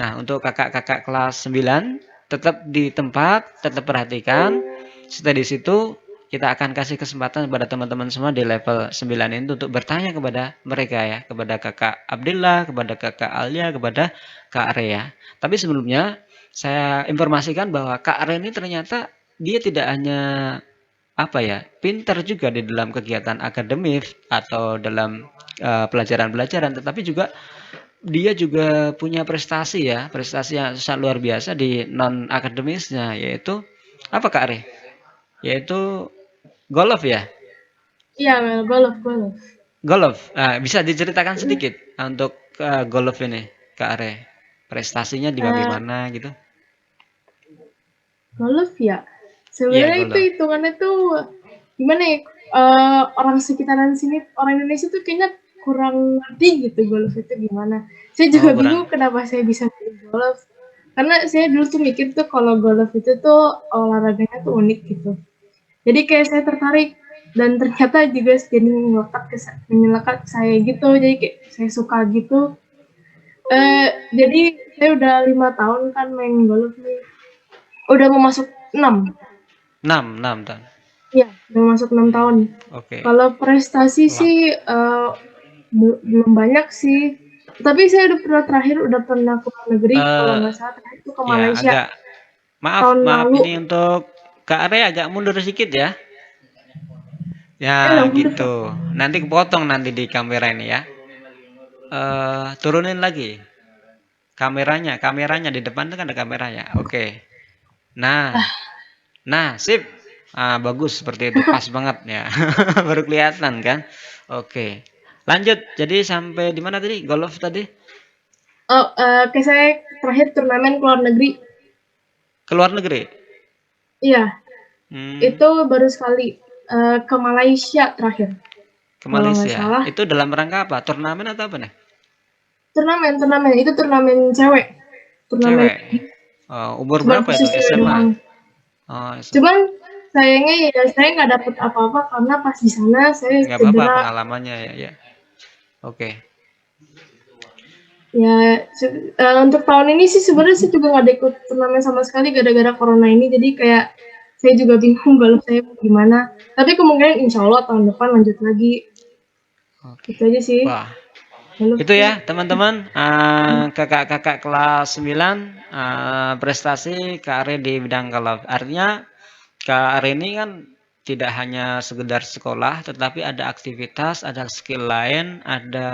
Nah untuk kakak-kakak kelas 9, tetap di tempat, tetap perhatikan. Setelah di situ kita akan kasih kesempatan kepada teman-teman semua di level 9 ini untuk bertanya kepada mereka ya, kepada kakak Abdillah, kepada kakak Alia, kepada Kak Re ya. Tapi sebelumnya saya informasikan bahwa Kak Re ini ternyata dia tidak hanya pintar juga di dalam kegiatan akademis atau dalam pelajaran-pelajaran, tetapi juga dia juga punya prestasi ya, prestasi yang sangat luar biasa di non akademisnya, yaitu apa Kak Re? Yaitu golf ya? Iya, golf. Golf. Bisa diceritakan sedikit untuk golf ini, Kak Are? Prestasinya di Eh, bagaimana gitu? golf ya. Iya, Sebenarnya itu golf. hitungannya tuh gimana ya? Orang sekitaran sini, orang Indonesia tuh kayaknya kurang ngerti gitu golf itu gimana. Saya Oh, juga kurang. bingung kenapa saya bisa pilih golf. Karena saya dulu tuh mikir tuh kalau golf itu tuh olahraganya tuh unik gitu. Jadi kayak saya tertarik dan ternyata juga jadi menyelekat ke saya gitu. Jadi kayak saya suka gitu. Jadi saya udah 5 tahun kan main golf nih. Udah mau masuk 6. 6 tahun. Iya, udah masuk 6 tahun. Oke. Kalau prestasi Wah. sih belum banyak sih. Tapi saya udah pernah ke luar negeri kalau Eh, nggak salah terakhir itu ke ya Malaysia agak maaf tahun lalu. ini untuk Kak Are agak mundur sedikit ya. Nggak Ya mundur Pak. gitu. Nanti kepotong nanti di kamera ini ya. Turunin lagi kameranya di depan itu kan ada kameranya. Oke. Nah, sip. Bagus seperti itu, pas banget ya. Baru kelihatan kan. Oke. Lanjut. Jadi sampai di mana tadi? Golf tadi? Kayak saya terakhir turnamen ke luar negeri. Ke luar negeri? Iya, Hmm, itu baru sekali ke Malaysia terakhir. ke Kalau nggak Malaysia. salah. Itu dalam rangka apa? Turnamen atau apa nih? Turnamen itu turnamen cewek. Turnamen Cewek. Umur cuman berapa itu? khusus cewek SMA? doang. Oh, SMA. Cuman sayangnya ya saya nggak dapet apa-apa karena pas di sana saya Nggak apa-apa cedera. pengalamannya ya. Oke. Ya, untuk tahun ini sih sebenarnya saya juga nggak ada ikut turnamen sama sekali gara-gara corona ini. Jadi kayak saya juga bingung kalau saya mau gimana. Tapi kemungkinan insya Allah tahun depan lanjut lagi. Oke. Itu aja sih. Wah, Lalu itu ya teman-teman, kakak-kakak kelas 9 prestasi Kak Are di bidang golf. Artinya Kak Are ini kan tidak hanya sekedar sekolah, tetapi ada aktivitas, ada skill lain, ada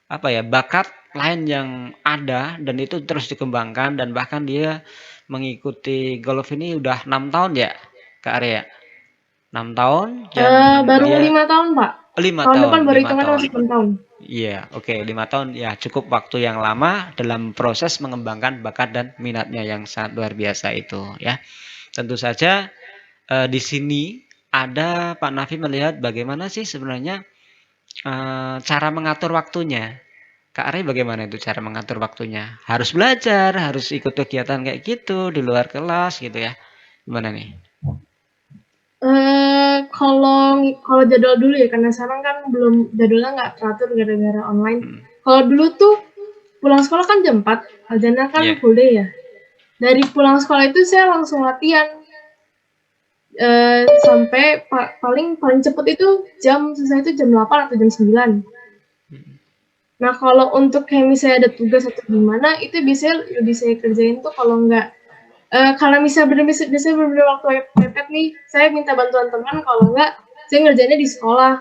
apa ya, bakat lain yang ada dan itu terus dikembangkan dan bahkan dia mengikuti golf ini udah 6 tahun ya, Kak Are ya? 6 tahun dan baru dia 5 tahun Pak. 5 Tahun tahun, depan baru 5 hitungannya tahun. masih 6 tahun. Iya, oke, 5 tahun ya cukup waktu yang lama dalam proses mengembangkan bakat dan minatnya yang sangat luar biasa itu ya. Tentu saja di sini ada Pak Nafi melihat bagaimana sih sebenarnya cara mengatur waktunya. Kak Ari bagaimana itu cara mengatur waktunya? Harus belajar, harus ikut kegiatan kayak gitu di luar kelas gitu ya. Gimana nih? Kalau jadwal dulu ya karena sekarang kan belum jadwalnya nggak teratur gara-gara online. Kalau dulu tuh pulang sekolah kan jam 4, azannya kan Iya. full day ya. Dari pulang sekolah itu saya langsung latihan sampai paling cepet itu selesai itu jam 8 atau jam 9. Nah kalau untuk kayak misalnya ada tugas atau gimana itu biasanya lebih saya kerjain tuh kalau nggak kalau misalnya bener-bener waktu mepet nih saya minta bantuan teman, kalau nggak saya ngerjainnya di sekolah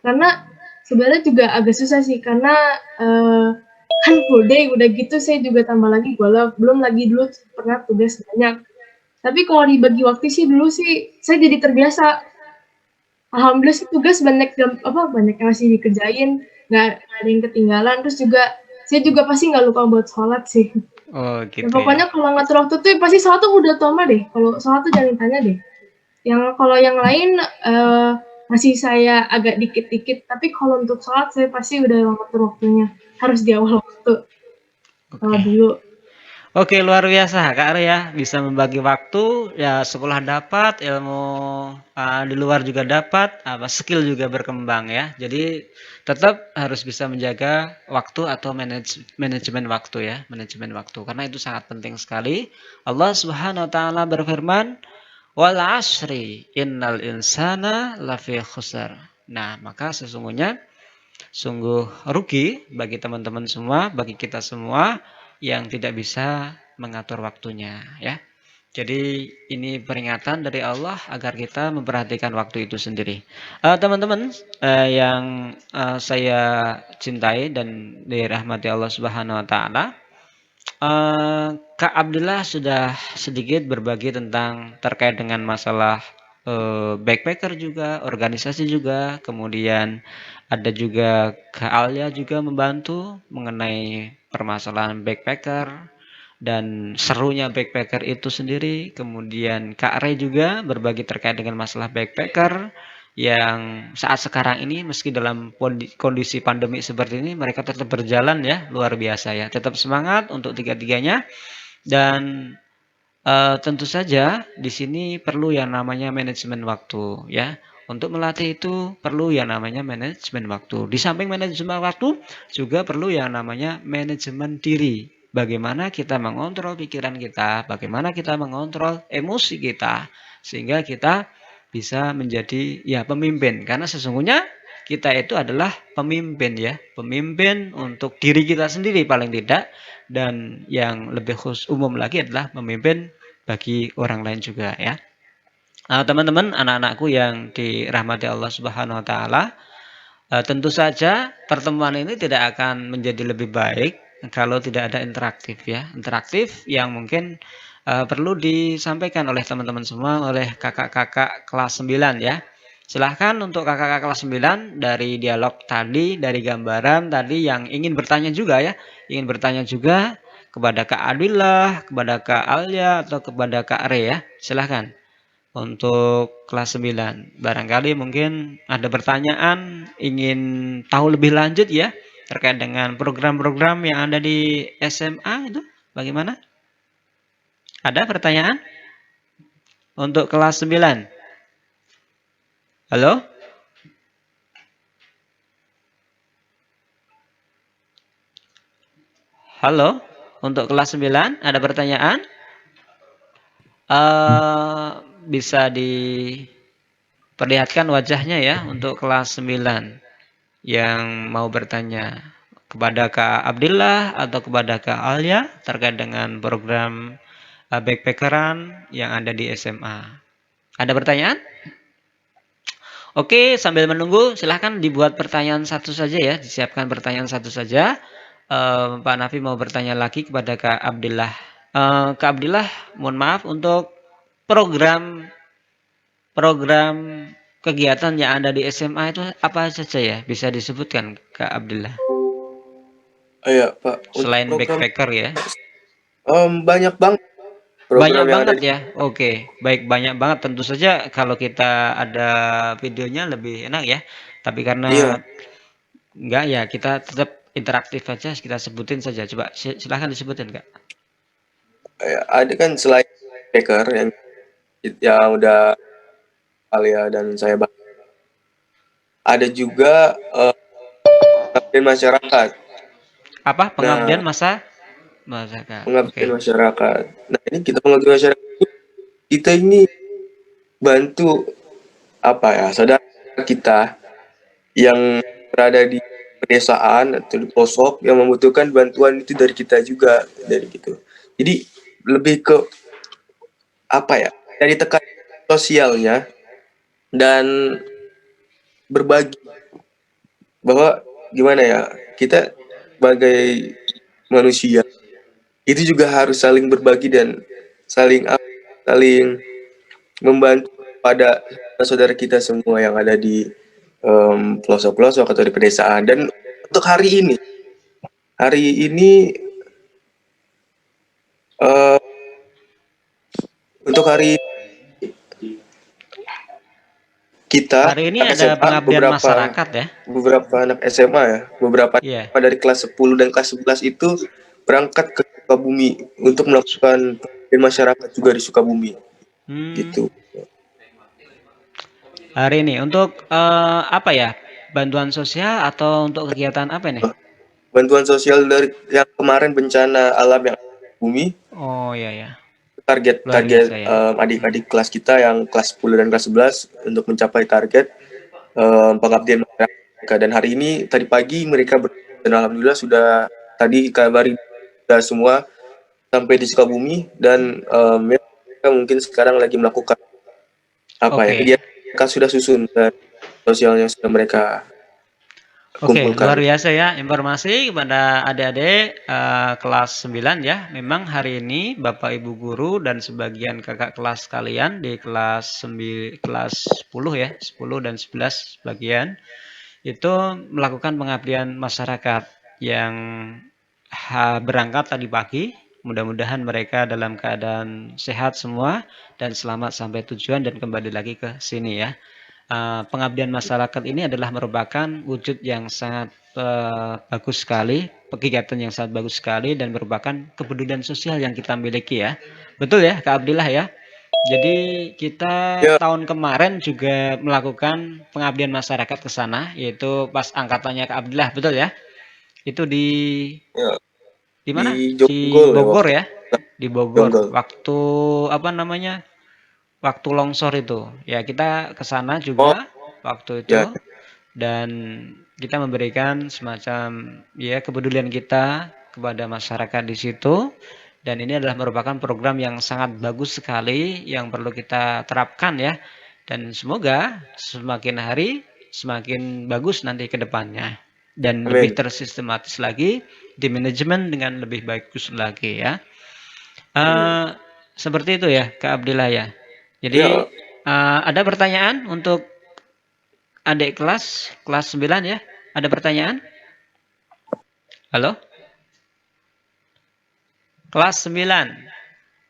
karena sebenarnya juga agak susah sih karena kan full day udah gitu saya juga tambah lagi golf, belum lagi dulu pernah tugas banyak. Tapi kalau dibagi waktu sih dulu sih saya jadi terbiasa. Alhamdulillah sih tugas banyak yang masih dikerjain, nggak ada yang ketinggalan. Terus juga saya juga pasti nggak lupa buat sholat sih. Oh Ya, gitu pokoknya ya. kalau ngatur waktu tuh pasti sholat tuh udah toma deh. Kalau sholat tuh jangan tanya deh. Kalau yang lain masih saya agak dikit-dikit. Tapi kalau untuk sholat saya pasti udah ngatur waktunya. Harus di awal waktu. Kalau Oke. dulu. Oke, luar biasa Kak Ari ya, bisa membagi waktu, ya sekolah dapat, ilmu di luar juga dapat, skill juga berkembang ya. Jadi tetap harus bisa menjaga waktu atau manajemen waktu ya, manajemen waktu. Karena itu sangat penting sekali. Allah Subhanahu wa taala berfirman, "Wal 'ashri innal insana lafi khusr." Nah, maka sesungguhnya sungguh rugi bagi teman-teman semua, bagi kita semua yang tidak bisa mengatur waktunya ya. Jadi ini peringatan dari Allah agar kita memperhatikan waktu itu sendiri. Teman-teman yang saya cintai dan dirahmati Allah Subhanahu wa taala, Kak Abdullah sudah sedikit berbagi tentang terkait dengan masalah backpacker juga, organisasi juga, kemudian Ada juga Kak Alia juga membantu mengenai permasalahan backpacker dan serunya backpacker itu sendiri. Kemudian Kak Ray juga berbagi terkait dengan masalah backpacker yang saat sekarang ini meski dalam kondisi pandemi seperti ini mereka tetap berjalan ya, luar biasa ya. Tetap semangat untuk tiga-tiganya dan tentu saja di sini perlu yang namanya manajemen waktu ya. Untuk melatih itu perlu yang namanya manajemen waktu. Di samping manajemen waktu juga perlu yang namanya manajemen diri. Bagaimana kita mengontrol pikiran kita, bagaimana kita mengontrol emosi kita sehingga kita bisa menjadi ya pemimpin. Karena sesungguhnya kita itu adalah pemimpin ya, pemimpin untuk diri kita sendiri paling tidak dan yang lebih khusus umum lagi adalah pemimpin bagi orang lain juga ya. Teman-teman, anak-anakku yang dirahmati Allah Subhanahu wa taala, tentu saja pertemuan ini tidak akan menjadi lebih baik kalau tidak ada interaktif ya. Interaktif yang mungkin perlu disampaikan oleh teman-teman semua, oleh kakak-kakak kelas 9 ya. Silahkan untuk kakak-kakak kelas 9 dari dialog tadi, dari gambaran tadi yang ingin bertanya juga ya. Ingin bertanya juga kepada Kak Adillah, kepada Kak Alia, atau kepada Kak Re ya. Silahkan untuk kelas 9. Barangkali mungkin ada pertanyaan, ingin tahu lebih lanjut ya terkait dengan program-program yang ada di SMA itu bagaimana? Ada pertanyaan? Untuk kelas 9. Halo? Halo? Untuk kelas 9 ada pertanyaan? Bisa diperlihatkan wajahnya ya untuk kelas 9 yang mau bertanya kepada Kak Abdillah atau kepada Kak Alia terkait dengan program backpackeran yang ada di SMA. Ada pertanyaan? Oke, sambil menunggu silahkan dibuat pertanyaan satu saja ya, disiapkan pertanyaan satu saja. Pak Nafi mau bertanya lagi kepada Kak Abdillah. Kak Abdillah, mohon maaf untuk program kegiatan yang ada di SMA itu apa saja ya? Bisa disebutkan Kak Abdillah? Iya, Pak. Selain Program backpacker ya? banyak banget Banyak program yang ada banget ya? Oke, baik banyak banget. Tentu saja kalau kita ada videonya lebih enak ya. Tapi karena iya, enggak ya, kita tetap interaktif saja, kita sebutin saja. Coba silahkan disebutin Kak. ada kan selain hacker yang udah Alia dan saya bahas. Ada juga pengabdian masyarakat. Apa? Pengabdian Nah, masyarakat. Oke. pengabdian masyarakat. Nah, ini kita pengabdian masyarakat kita ini bantu apa ya, saudara kita yang berada di pedesaan atau di pelosok yang membutuhkan bantuan itu dari kita juga dari gitu. Jadi lebih ke apa ya? Dari tekan sosialnya dan berbagi bahwa gimana ya, kita sebagai manusia itu juga harus saling berbagi dan saling membantu pada saudara kita semua yang ada di pelosok-pelosok atau di pedesaan. Dan untuk hari ini untuk hari kita Hari ini anak ada SMA, pengabdian masyarakat ya? beberapa anak SMA ya, beberapa Iya. dari kelas 10 dan kelas 11 itu berangkat ke Sukabumi untuk melakukan pengabdian masyarakat juga di Sukabumi. Gitu. Hari ini untuk apa ya? Bantuan sosial atau untuk kegiatan apa ini? Bantuan sosial dari yang kemarin bencana alam yang ada di bumi. Oh iya ya. Target Luar biasa ya. adik-adik kelas kita yang kelas 10 dan kelas 11 untuk mencapai target pengabdian mereka. Dan hari ini tadi pagi mereka dan alhamdulillah sudah tadi kabari sudah semua sampai di Sukabumi dan mereka mungkin sekarang lagi melakukan apa ya, kegiatan mereka sudah susun dan sosialnya sudah mereka Oke, kumpulkan. luar biasa ya informasi kepada adik-adik kelas 9 ya. Memang hari ini Bapak Ibu guru dan sebagian kakak kelas kalian di kelas 10 ya, 10 dan 11 sebagian itu melakukan pengabdian masyarakat yang berangkat tadi pagi. Mudah-mudahan mereka dalam keadaan sehat semua dan selamat sampai tujuan dan kembali lagi ke sini ya. Pengabdian masyarakat ini adalah merupakan wujud yang sangat bagus sekali, kegiatan yang sangat bagus sekali dan merupakan kepedulian sosial yang kita miliki ya. Betul ya, Kak Abdillah ya? Jadi kita Ya. tahun kemarin juga melakukan pengabdian masyarakat ke sana, yaitu pas angkatannya Kak Abdillah, betul ya? Itu Ya, di di mana? Di Jonggol ya Bogor waktu ya? Di Bogor. Jonggol. Waktu apa namanya? Waktu longsor itu. Ya, kita ke sana Oh, juga waktu ya. itu dan kita memberikan semacam ya kepedulian kita kepada masyarakat di situ. Dan ini adalah merupakan program yang sangat bagus sekali yang perlu kita terapkan ya. Dan semoga semakin hari semakin bagus nanti ke depannya. Dan lebih Amin. tersistematis lagi di manajemen dengan lebih bagus lagi ya. Seperti itu ya Kak Abdillah ya. Jadi Ya, ada pertanyaan untuk adik kelas 9 ya? Ada pertanyaan? Halo? Kelas 9.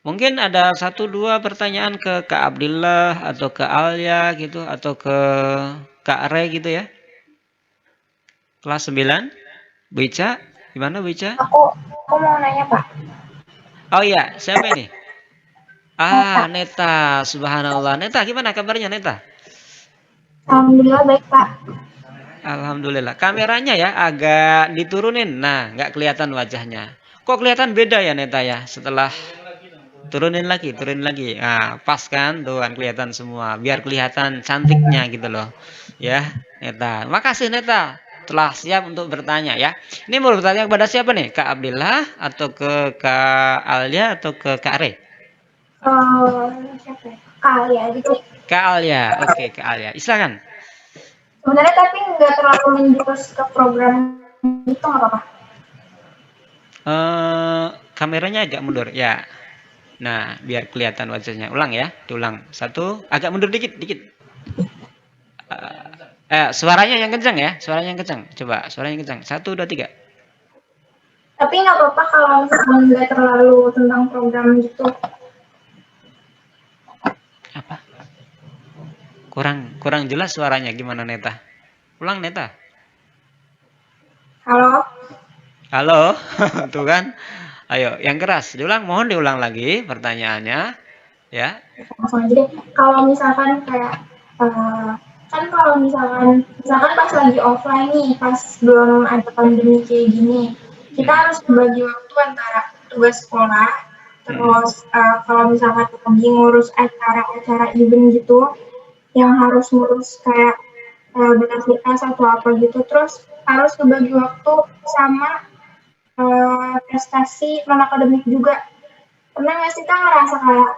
Mungkin ada 1-2 pertanyaan ke Kak Abdillah atau ke Alia gitu atau ke Kak Re gitu ya. Kelas 9. Bu Ica, gimana Bu Ica? Aku mau nanya, Pak. Oh iya, siapa ini? Neta. Neta, subhanallah. Neta, gimana kabarnya Neta? Alhamdulillah baik, Pak. Alhamdulillah. Kameranya ya agak diturunin. Nah, nggak kelihatan wajahnya. Kok kelihatan beda ya Neta ya? Setelah turunin lagi. Nah, pas kan? Tuh kan kelihatan semua. Biar kelihatan cantiknya gitu loh. Ya, Neta. Makasih Neta. Telah siap untuk bertanya ya. Ini mau bertanya kepada siapa nih? Kak Abdillah atau ke Kak Alia atau ke Kak Re? Siapa ya? Kali ya gitu. Kak Alia. Oke, Kak Alia. Silakan. Sebenarnya tapi nggak terlalu menjurus ke program itu nggak apa-apa. Kameranya agak mundur ya. Nah, biar kelihatan wajahnya. Ulang ya, diulang. 1, agak mundur dikit. Suaranya yang kencang ya, suaranya yang kencang. Coba, suaranya yang kencang. 1, 2, 3. Tapi nggak apa-apa kalau misalnya nggak terlalu tentang program gitu. Apa? Kurang jelas suaranya gimana Neta? Ulang Neta. Halo, tuh kan? Ayo, yang keras. Mohon diulang lagi pertanyaannya, ya. Langsung aja deh. Kalau misalkan kayak kan kalau misalkan pas lagi offline nih, pas belum ada pandemi kayak gini, kita harus membagi waktu antara tugas sekolah, terus kalau misalkan lagi ngurus acara-acara event gitu, yang harus ngurus kayak beraktivitas atau apa gitu, terus harus membagi waktu sama prestasi non akademik juga. Pernah nggak sih Kak ngerasa kayak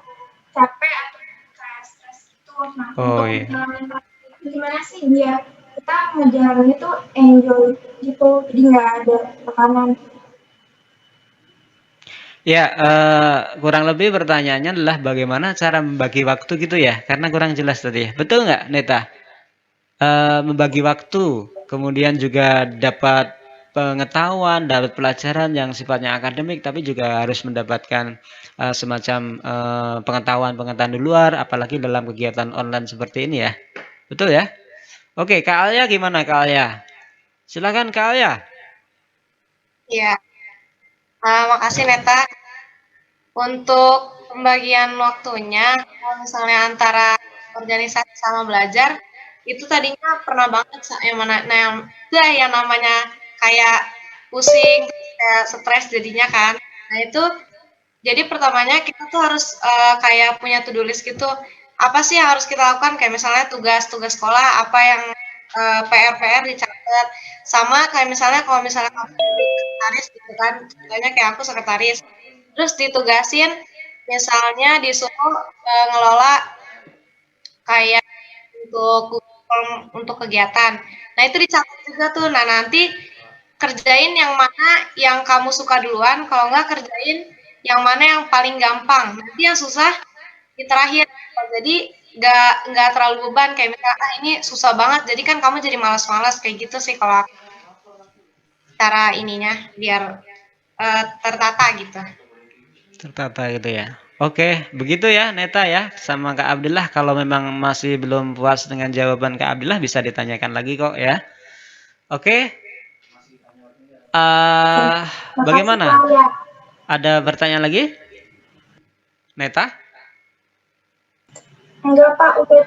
capek atau kayak stres gitu? Nah, Oh untuk iya. gimana sih biar kita ngejalanin itu enjoy gitu, jadi nggak ada tekanan. Ya, kurang lebih pertanyaannya adalah bagaimana cara membagi waktu gitu ya? Karena kurang jelas tadi. Betul nggak, Neta? Membagi waktu, kemudian juga dapat pengetahuan, dapat pelajaran yang sifatnya akademik, tapi juga harus mendapatkan semacam pengetahuan di luar, apalagi dalam kegiatan online seperti ini ya. Betul ya? Oke, Kak Alia gimana Kak Alia? Silakan Kak Alia. Iya. Makasih Neta. Untuk pembagian waktunya, kalau misalnya antara organisasi sama belajar, itu tadinya pernah banget yang namanya kayak pusing, kayak stres jadinya kan. Nah itu, jadi pertamanya kita tuh harus kayak punya to-do list gitu. Apa sih yang harus kita lakukan? Kayak misalnya tugas-tugas sekolah, apa yang PR-PR dicatat. Sama kayak misalnya kalau misalnya kamu jadi sekretaris gitu kan, contohnya kayak aku sekretaris. Terus ditugasin misalnya disuruh ngelola kayak untuk kegiatan. Nah, itu dicatat juga tuh. Nah, nanti kerjain yang mana yang kamu suka duluan, kalau enggak kerjain yang mana yang paling gampang. Nanti yang susah di terakhir. Jadi nggak terlalu beban kayak misalnya ini susah banget jadi kan kamu jadi malas-malas kayak gitu sih kalau cara ininya biar tertata gitu. Tertata gitu ya. Oke, begitu ya Neta ya sama Kak Abdillah. Kalau memang masih belum puas dengan jawaban Kak Abdillah bisa ditanyakan lagi kok ya. Oke. Makasih Bagaimana? Pak ya. Ada pertanyaan lagi? Neta? Enggak Pak, udah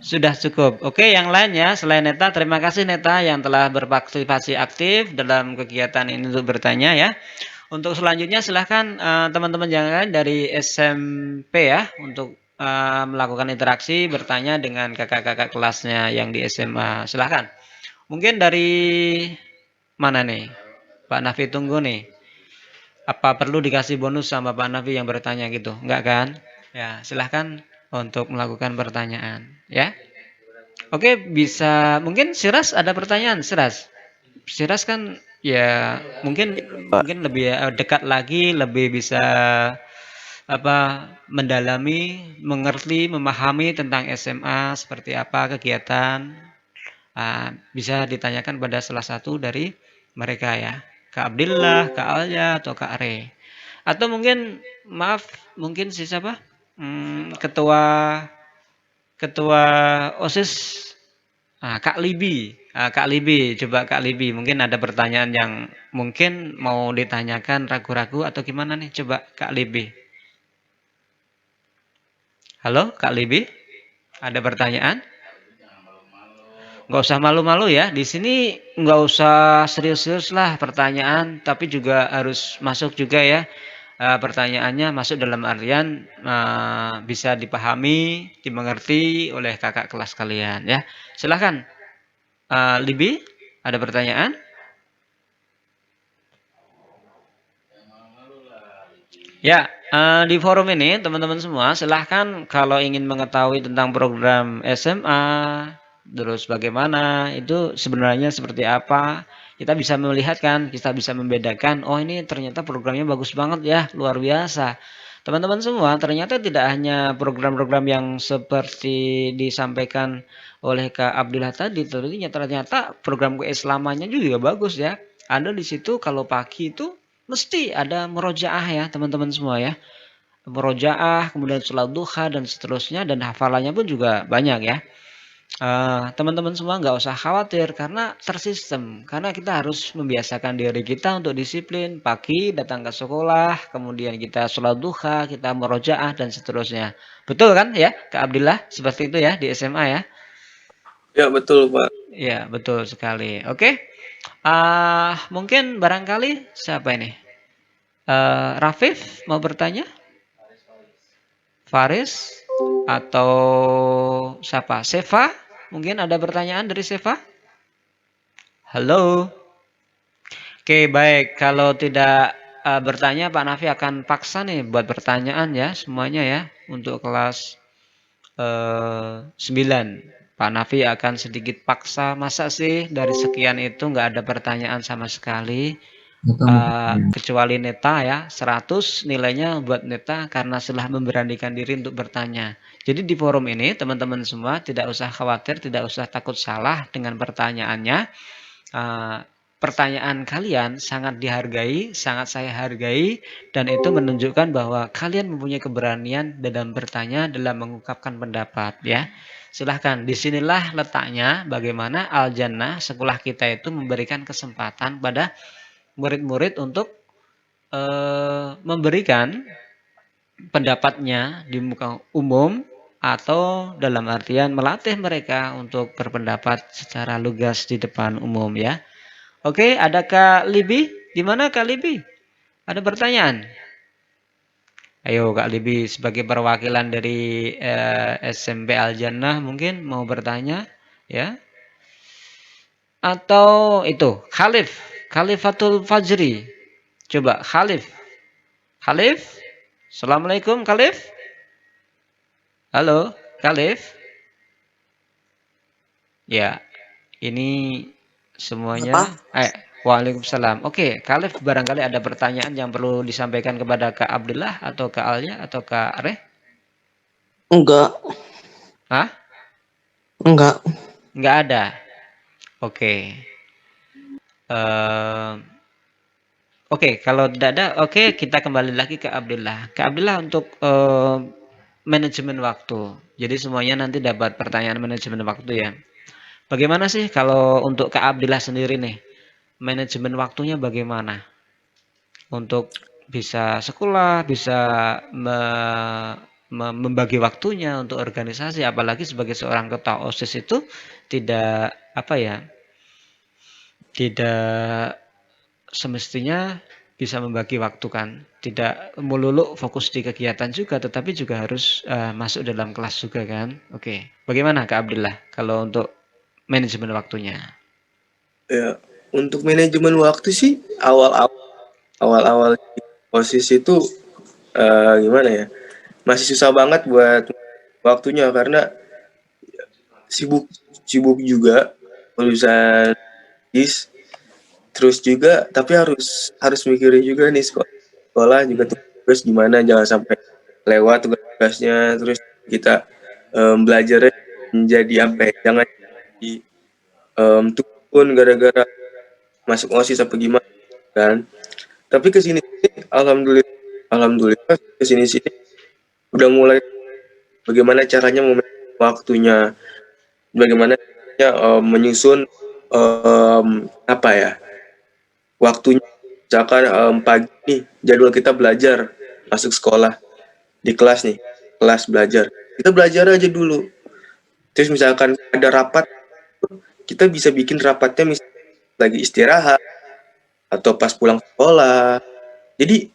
Sudah cukup. Oke, yang lainnya selain Neta, terima kasih Neta yang telah berpartisipasi aktif dalam kegiatan ini untuk bertanya ya. Untuk selanjutnya silahkan teman-teman yang lain dari SMP ya untuk melakukan interaksi bertanya dengan kakak-kakak kelasnya yang di SMA. Silahkan. Mungkin dari mana nih? Pak Nafi tunggu nih. Apa perlu dikasih bonus sama Pak Nafi yang bertanya gitu? Enggak kan? Ya, silahkan untuk melakukan pertanyaan ya. Oke, bisa mungkin Siras ada pertanyaan, Siras. Siras kan ya mungkin lebih dekat lagi, lebih bisa mendalami, mengerti, memahami tentang SMA seperti apa kegiatan. Bisa ditanyakan pada salah satu dari mereka ya. Kak Abdillah, Kak Alya atau Kak Are. Atau mungkin maaf, mungkin si siapa? Ketua OSIS Kak Libi. Kak Libi, coba Kak Libi, mungkin ada pertanyaan yang mungkin mau ditanyakan ragu-ragu atau gimana nih? Coba Kak Libi. Halo Kak Libi, ada pertanyaan? Nggak usah malu-malu ya, di sini nggak usah serius-serius lah pertanyaan, tapi juga harus masuk juga ya. Pertanyaannya masuk dalam artian bisa dipahami, dimengerti oleh kakak kelas kalian ya. Silahkan. Libi, ada pertanyaan? Ya, di forum ini teman-teman semua silahkan kalau ingin mengetahui tentang program SMA, terus bagaimana, itu sebenarnya seperti apa, kita bisa melihat kan, kita bisa membedakan, oh ini ternyata programnya bagus banget ya, luar biasa. Teman-teman semua, ternyata tidak hanya program-program yang seperti disampaikan oleh Kak Abdillah tadi, ternyata program keislamannya juga bagus ya. Ada di situ kalau pagi itu mesti ada murojaah ya teman-teman semua ya. Murojaah, kemudian sholat duha dan seterusnya dan hafalannya pun juga banyak ya. Teman-teman semua nggak usah khawatir karena tersistem. Karena kita harus membiasakan diri kita untuk disiplin. Pagi datang ke sekolah, kemudian kita sholat duha, kita murojaah dan seterusnya. Betul kan ya Kak Abdillah? Seperti itu ya di SMA ya? Ya betul Pak. Ya betul sekali. Oke. Mungkin barangkali siapa ini? Rafif mau bertanya? Faris? Atau siapa? Seva? Mungkin ada pertanyaan dari Seva? Halo? Oke, baik. Kalau tidak bertanya, Pak Nafi akan paksa nih buat pertanyaan ya semuanya ya untuk kelas 9. Pak Nafi akan sedikit paksa, masa sih dari sekian itu nggak ada pertanyaan sama sekali? Kecuali Neta ya, 100 nilainya buat Neta karena sudah memberanikan diri untuk bertanya. Jadi di forum ini teman-teman semua tidak usah khawatir, tidak usah takut salah dengan pertanyaannya. Pertanyaan kalian sangat dihargai, sangat saya hargai, dan itu menunjukkan bahwa kalian mempunyai keberanian dalam bertanya, dalam mengungkapkan pendapat ya. Silahkan, disinilah letaknya bagaimana Al-Jannah sekolah kita itu memberikan kesempatan pada murid-murid untuk memberikan pendapatnya di muka umum atau dalam artian melatih mereka untuk berpendapat secara lugas di depan umum ya. Oke, ada Kak Libi? Di mana Kak Libi? Ada pertanyaan? Ayo Kak Libi sebagai perwakilan dari SMP Al-Jannah mungkin mau bertanya ya. Atau itu Khalifatul Fajri. Coba Khalif. Assalamualaikum Khalif. Halo Khalif. Ya, ini semuanya. Waalaikumsalam. Oke, Khalif barangkali ada pertanyaan yang perlu disampaikan kepada Kak Abdullah atau Kak Alia atau Kak Areh? Enggak. Hah? Enggak. Nggak ada. Oke. Eee, oke, kalau tidak ada, oke kita kembali lagi ke Abdillah. Kak Abdillah untuk, manajemen waktu. Jadi semuanya nanti dapat pertanyaan manajemen waktu ya. Bagaimana sih kalau untuk Kak Abdillah sendiri nih, manajemen waktunya bagaimana? Untuk bisa sekolah, bisa me me membagi waktunya untuk organisasi, apalagi sebagai seorang ketua OSIS itu tidak, apa ya, tidak semestinya bisa membagi waktu kan, tidak melulu fokus di kegiatan juga, tetapi juga harus, masuk dalam kelas juga kan. Oke, bagaimana Kak Abdillah kalau untuk manajemen waktunya? Ya, untuk manajemen waktu sih awal-awal posisi itu gimana ya? Masih susah banget buat waktunya karena sibuk sibuk juga urusan is terus juga tapi harus mikirin juga nih sekolah juga terus gimana jangan sampai lewat tugasnya terus kita belajarnya menjadi apa ya, jangan jadi turun gara-gara masuk OSIS apa gimana kan. Tapi kesini alhamdulillah kesini sini udah mulai bagaimana caranya waktunya, bagaimana caranya menyusun apa ya waktunya. Misalkan pagi nih jadwal kita belajar masuk sekolah di kelas nih kelas belajar kita belajar aja dulu. Terus misalkan ada rapat kita bisa bikin rapatnya misalnya lagi istirahat atau pas pulang sekolah. Jadi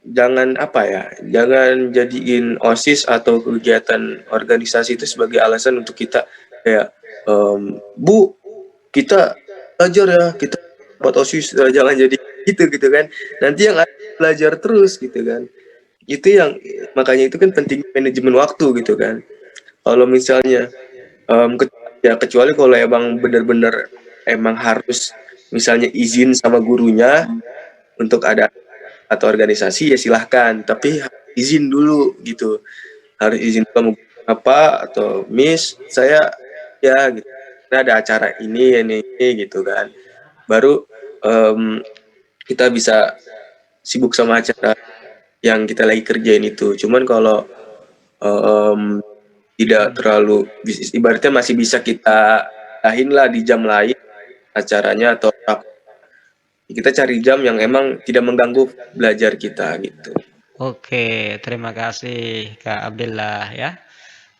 jangan apa ya, jangan jadiin OSIS atau kegiatan organisasi itu sebagai alasan untuk kita kayak Bu, kita belajar ya, kita buat OSIS jangan jadi gitu kan. Nanti yang ada belajar terus gitu kan. Itu yang makanya itu kan penting manajemen waktu gitu kan. Kalau misalnya ya kecuali kalau emang benar-benar emang harus misalnya izin sama gurunya untuk ada atau organisasi ya silahkan, tapi izin dulu gitu, harus izin kamu apa atau Miss saya ya gitu, nah, ada acara ini gitu kan, baru kita bisa sibuk sama acara yang kita lagi kerjain itu. Cuman kalau tidak terlalu ibaratnya masih bisa kita lahin lah di jam lain acaranya atau kita cari jam yang emang tidak mengganggu belajar kita gitu. Oke, terima kasih Kak Abdillah ya.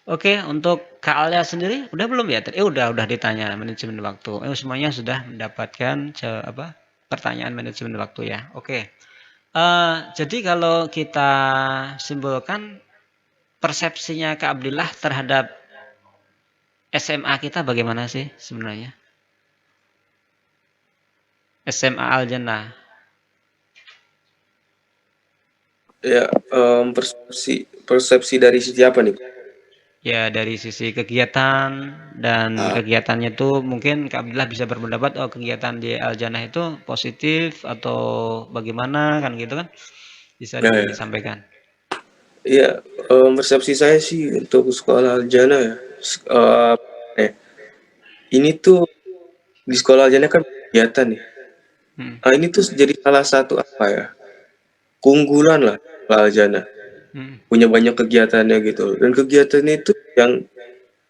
Oke, untuk Kak Alia sendiri udah belum ya? Udah ditanya manajemen waktu. Semuanya sudah mendapatkan pertanyaan manajemen waktu ya. Oke. Jadi kalau kita simpulkan persepsinya Kak Abdillah terhadap SMA kita bagaimana sih sebenarnya? SMA Al-Jannah. Ya, persepsi dari sisi apa nih? Ya dari sisi kegiatan dan kegiatannya itu mungkin Kak Abdillah bisa berpendapat kegiatan di Al-Jannah itu positif atau bagaimana kan gitu kan? Bisa disampaikan. Iya, persepsi saya sih untuk sekolah Al-Jannah ya. Ini tuh di sekolah Al-Jannah kan kegiatan nih. Nah, ini tuh jadi salah satu apa ya? Keunggulan lah sekolah Al-Jannah. Punya banyak kegiatannya gitu. Dan kegiatannya itu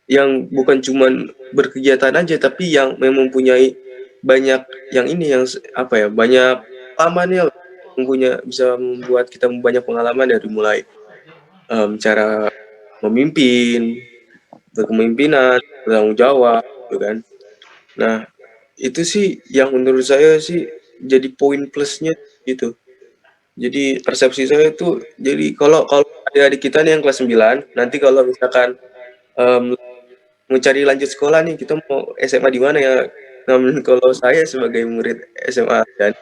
yang bukan cuman berkegiatan aja tapi yang memang mempunyai banyak yang ini yang apa ya? Banyak pengalamannya bisa membuat kita banyak pengalaman dari mulai cara memimpin, kepemimpinan, bertanggung jawab, gitu kan. Nah, itu sih yang menurut saya sih jadi poin plusnya gitu. Jadi persepsi saya itu jadi kalau adik-adik kita nih yang kelas 9, nanti kalau misalkan mau cari lanjut sekolah nih, kita mau SMA di mana ya? Namun kalau saya sebagai murid SMA dan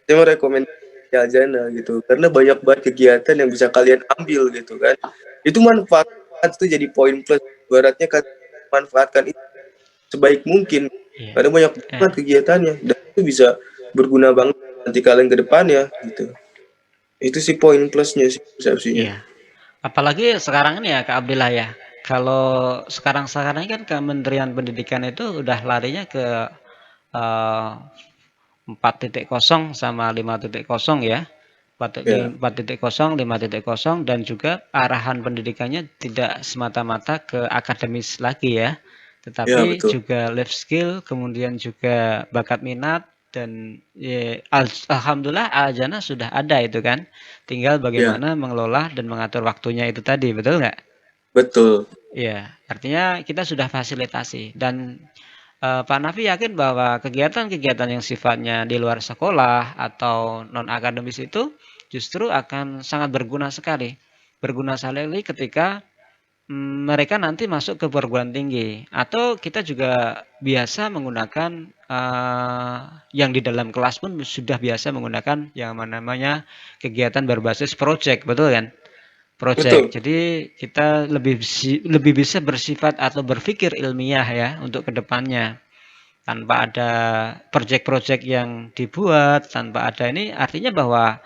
saya mau rekomendasi Al-Jannah gitu, karena banyak banget kegiatan yang bisa kalian ambil gitu kan. Itu manfaat itu jadi poin plus. Baratnya kan manfaatkan itu sebaik mungkin. Karena banyak banget kegiatannya dan itu bisa berguna banget nanti kalian ke depannya gitu. Itu sih poin plusnya sih persepsinya. Iya. Apalagi sekarang ini ya Kak Abdillah ya. Kalau sekarang-sekarang ini kan Kementerian Pendidikan itu udah larinya ke 4.0 sama 5.0 ya. Ya, 4.0, 5.0 dan juga arahan pendidikannya tidak semata-mata ke akademis lagi ya, ya tetapi betul. juga life skill, kemudian juga bakat minat dan ya, alhamdulillah Al-Jannah sudah ada itu kan. Tinggal Ya, bagaimana mengelola dan mengatur waktunya itu tadi, betul nggak? betul. Iya, artinya kita sudah fasilitasi dan Pak Nafi yakin bahwa kegiatan-kegiatan yang sifatnya di luar sekolah atau non-akademis itu justru akan sangat berguna sekali. Berguna sekali ketika mereka nanti masuk ke perguruan tinggi atau kita juga biasa menggunakan yang di dalam kelas pun sudah biasa menggunakan yang namanya kegiatan berbasis project, betul kan? Project. Betul. Jadi kita lebih bisa bersifat atau berpikir ilmiah ya untuk kedepannya tanpa ada project-project yang dibuat, tanpa ada ini artinya bahwa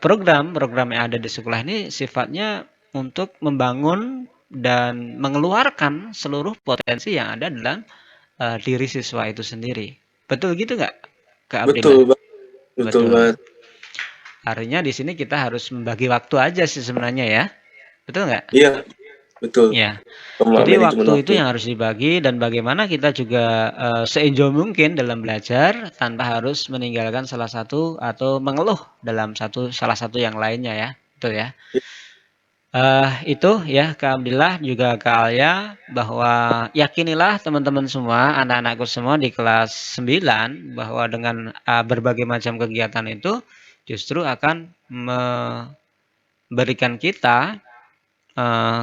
program-program yang ada di sekolah ini sifatnya untuk membangun dan mengeluarkan seluruh potensi yang ada dalam diri siswa itu sendiri. Betul gitu nggak, Kak Betul Abdillah? banget. Betul Betul. banget. Artinya di sini kita harus membagi waktu aja sih sebenarnya ya. Betul nggak? Iya, betul. Ya. Jadi Manajemen waktu itu waktu. yang harus dibagi dan bagaimana kita juga seenjoy mungkin dalam belajar tanpa harus meninggalkan salah satu atau mengeluh dalam salah satu yang lainnya ya. Betul ya. Itu ya Kak Abdillah juga Kak Alia bahwa yakinilah teman-teman semua, anak-anakku semua di kelas 9 bahwa dengan berbagai macam kegiatan itu justru akan memberikan kita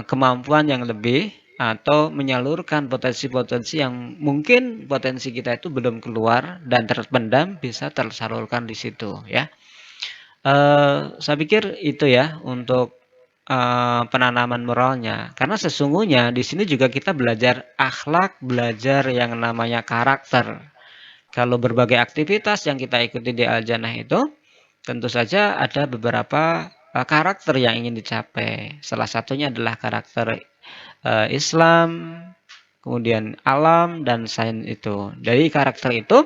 kemampuan yang lebih atau menyalurkan potensi-potensi yang mungkin potensi kita itu belum keluar dan terpendam bisa tersalurkan di situ ya. Saya pikir itu ya untuk penanaman moralnya. Karena sesungguhnya di sini juga kita belajar akhlak, belajar yang namanya karakter. Kalau berbagai aktivitas yang kita ikuti di Al-Jannah itu, tentu saja ada beberapa karakter yang ingin dicapai. Salah satunya adalah karakter Islam, kemudian alam dan sains itu. Dari karakter itu,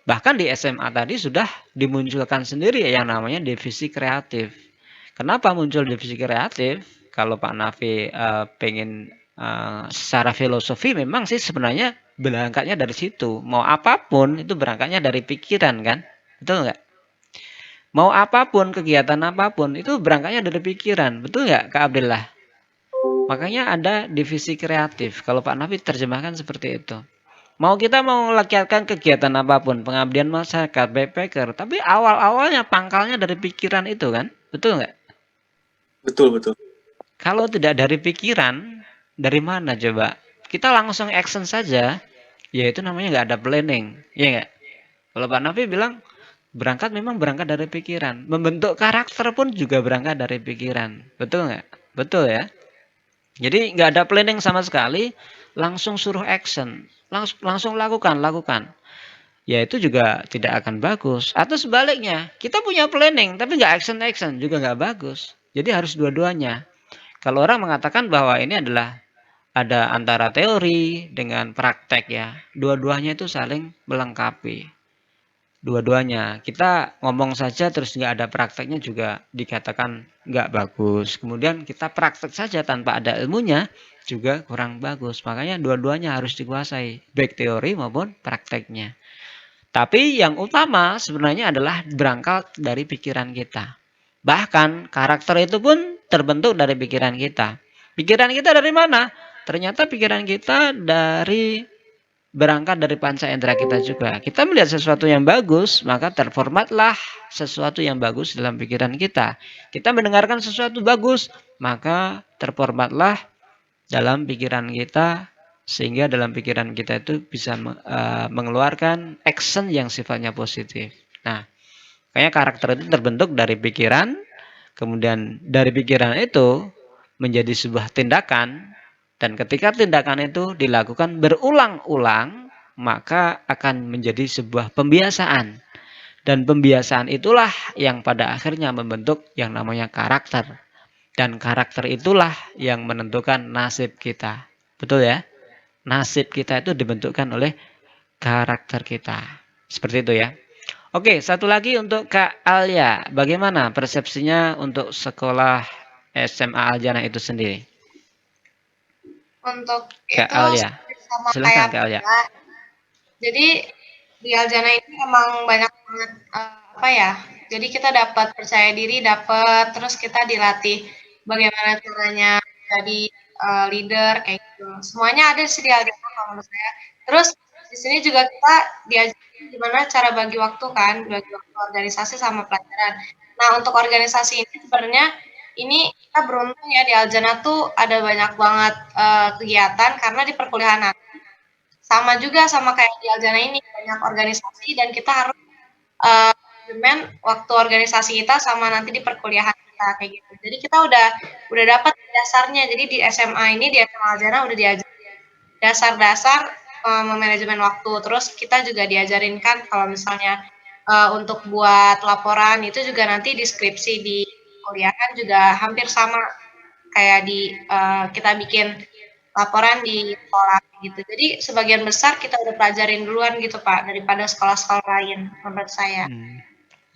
bahkan di SMA tadi sudah dimunculkan sendiri yang namanya divisi kreatif. Kenapa muncul divisi kreatif? Kalau Pak Nafi pengen secara filosofi memang sih sebenarnya berangkatnya dari situ. Mau apapun itu berangkatnya dari pikiran kan? Betul nggak? Mau apapun, kegiatan apapun itu berangkatnya dari pikiran. Betul nggak Kak Abdillah? Makanya ada divisi kreatif. Kalau Pak Nafi terjemahkan seperti itu. Kita mau melakukan kegiatan apapun, pengabdian masyarakat, backpacker, tapi awal-awalnya pangkalnya dari pikiran itu kan? Betul nggak? Betul, betul. Kalau tidak dari pikiran, dari mana coba? Kita langsung action saja, ya itu namanya nggak ada planning, ya nggak? Kalau Pak Nafi bilang, memang berangkat dari pikiran. Membentuk karakter pun juga berangkat dari pikiran. Betul nggak? Betul ya? Jadi nggak ada planning sama sekali, langsung suruh action. Langsung lakukan. Ya itu juga tidak akan bagus. Atau sebaliknya, kita punya planning, tapi nggak action, juga nggak bagus. Jadi harus dua-duanya. Kalau orang mengatakan bahwa ini adalah ada antara teori dengan praktek ya, dua-duanya itu saling melengkapi. Dua-duanya. Kita ngomong saja terus nggak ada prakteknya juga dikatakan nggak bagus. Kemudian kita praktek saja tanpa ada ilmunya juga kurang bagus. Makanya dua-duanya harus dikuasai, baik teori maupun prakteknya. Tapi yang utama sebenarnya adalah berangkat dari pikiran kita. Bahkan karakter itu pun terbentuk dari pikiran kita. Pikiran kita dari mana? Ternyata pikiran kita berangkat dari panca indera kita juga. Kita melihat sesuatu yang bagus, maka terformatlah sesuatu yang bagus dalam pikiran kita. Kita mendengarkan sesuatu bagus, maka terformatlah dalam pikiran kita sehingga dalam pikiran kita itu bisa mengeluarkan action yang sifatnya positif. Nah, kayaknya karakter itu terbentuk dari pikiran, kemudian dari pikiran itu menjadi sebuah tindakan, dan ketika tindakan itu dilakukan berulang-ulang, maka akan menjadi sebuah pembiasaan. Dan pembiasaan itulah yang pada akhirnya membentuk yang namanya karakter. Dan karakter itulah yang menentukan nasib kita. Betul ya? Nasib kita itu dibentukkan oleh karakter kita. Seperti itu ya. Oke, satu lagi untuk Kak Alia. Bagaimana persepsinya untuk sekolah SMA Al-Jannah itu sendiri? Untuk Kak itu Alia. sama Silahkan kayak Kak Alia. Bella. Jadi di Aljana ini emang banyak banget apa ya? Jadi kita dapat percaya diri, dapat terus kita dilatih bagaimana caranya jadi leader kayak gitu. Semuanya ada sih di Aljana kalau menurut saya. Terus di sini juga kita diajarin gimana cara bagi waktu kan, bagi waktu organisasi sama pelajaran. Nah, untuk organisasi ini sebenarnya ini kita beruntung ya di Aljana tuh ada banyak banget kegiatan karena di perkuliahan sama juga sama kayak di Aljana ini banyak organisasi dan kita harus manajemen waktu organisasi kita sama nanti di perkuliahan kita kayak gitu. Jadi kita udah dapat dasarnya. Jadi di SMA ini di SMA Aljana udah diajarin dasar-dasar memanajemen waktu. Terus kita juga diajarin kan kalau misalnya untuk buat laporan itu juga nanti deskripsi di kuliahan juga hampir sama kayak di kita bikin laporan di sekolah gitu. Jadi sebagian besar kita udah pelajarin duluan gitu Pak daripada sekolah-sekolah lain menurut saya.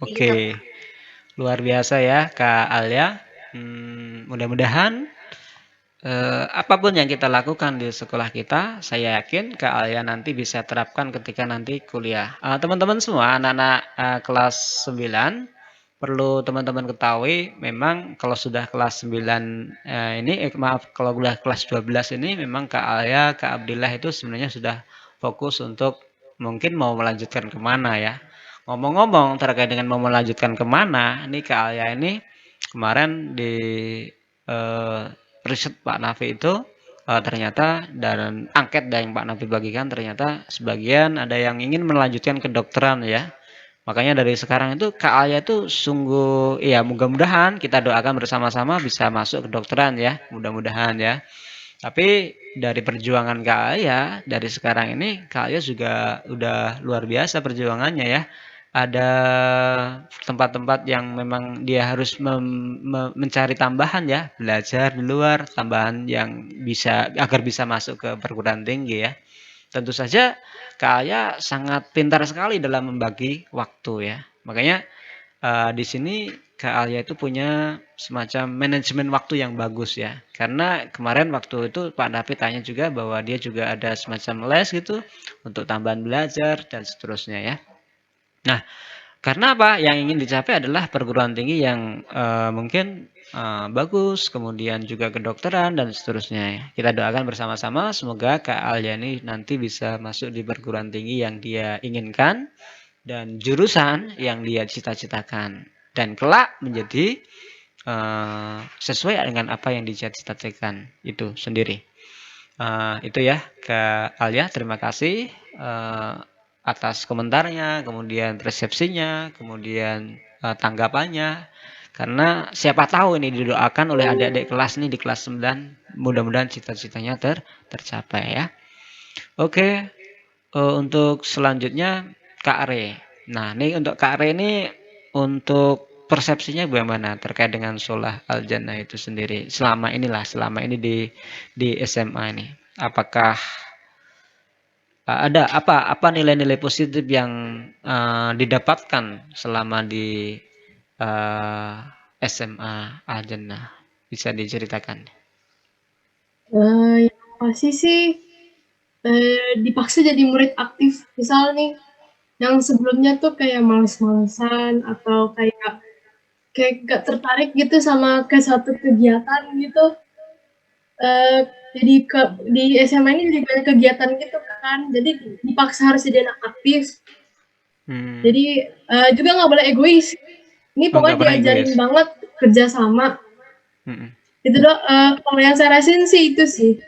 Oke. Luar biasa ya Kak Alia. Mudah-mudahan apapun yang kita lakukan di sekolah kita, saya yakin Kak Alia nanti bisa terapkan ketika nanti kuliah. Teman-teman semua, anak-anak kelas 9, perlu teman-teman ketahui, memang kalau sudah kelas 9 kalau sudah kelas 12 ini memang Kak Alia, Kak Abdillah itu sebenarnya sudah fokus untuk mungkin mau melanjutkan kemana ya. Ngomong-ngomong terkait dengan mau melanjutkan kemana, ini Kak Alia ini kemarin di riset Pak Nafi itu ternyata dan angket yang Pak Nafi bagikan ternyata sebagian ada yang ingin melanjutkan kedokteran ya. Makanya dari sekarang itu Kak Alia itu sungguh ya mudah-mudahan kita doakan bersama-sama bisa masuk kedokteran ya, mudah-mudahan ya. Tapi dari perjuangan Kak Alia dari sekarang ini Kak Alia juga udah luar biasa perjuangannya ya. Ada tempat-tempat yang memang dia harus mencari tambahan ya, belajar di luar, tambahan yang bisa agar bisa masuk ke perguruan tinggi ya. Tentu saja Kak Alia sangat pintar sekali dalam membagi waktu ya. Makanya di sini Kak Alia itu punya semacam manajemen waktu yang bagus ya. Karena kemarin waktu itu Pak David tanya juga bahwa dia juga ada semacam les gitu untuk tambahan belajar dan seterusnya ya. Nah, karena apa? Yang ingin dicapai adalah perguruan tinggi yang mungkin bagus, kemudian juga kedokteran dan seterusnya. Kita doakan bersama-sama semoga Kak Alia ini nanti bisa masuk di perguruan tinggi yang dia inginkan dan jurusan yang dia cita-citakan dan kelak menjadi sesuai dengan apa yang dicita-citakan itu sendiri. Itu ya Kak Alia, terima kasih atas komentarnya, kemudian persepsinya, kemudian tanggapannya. Karena siapa tahu ini didoakan oleh adik-adik kelas nih di kelas 9, mudah-mudahan cita-citanya tercapai ya. Oke, untuk selanjutnya Kak Re. Nah, ini untuk Kak Re ini untuk persepsinya bagaimana terkait dengan Sholah Al-Jannah itu sendiri selama ini di SMA ini. Apakah ada apa nilai-nilai positif yang didapatkan selama di SMA Al-Jannah? Bisa diceritakan? Yang pasti sih dipaksa jadi murid aktif. Misal nih, yang sebelumnya tuh kayak males-malesan atau kayak gak tertarik gitu sama ke satu kegiatan gitu. Jadi di SMA ini jadi banyak kegiatan gitu kan, jadi dipaksa harus jadi anak aktif. Jadi juga nggak boleh egois. Ini pokoknya diajarin banget kerjasama. Itu dong. Kalau yang saya rasain sih itu sih.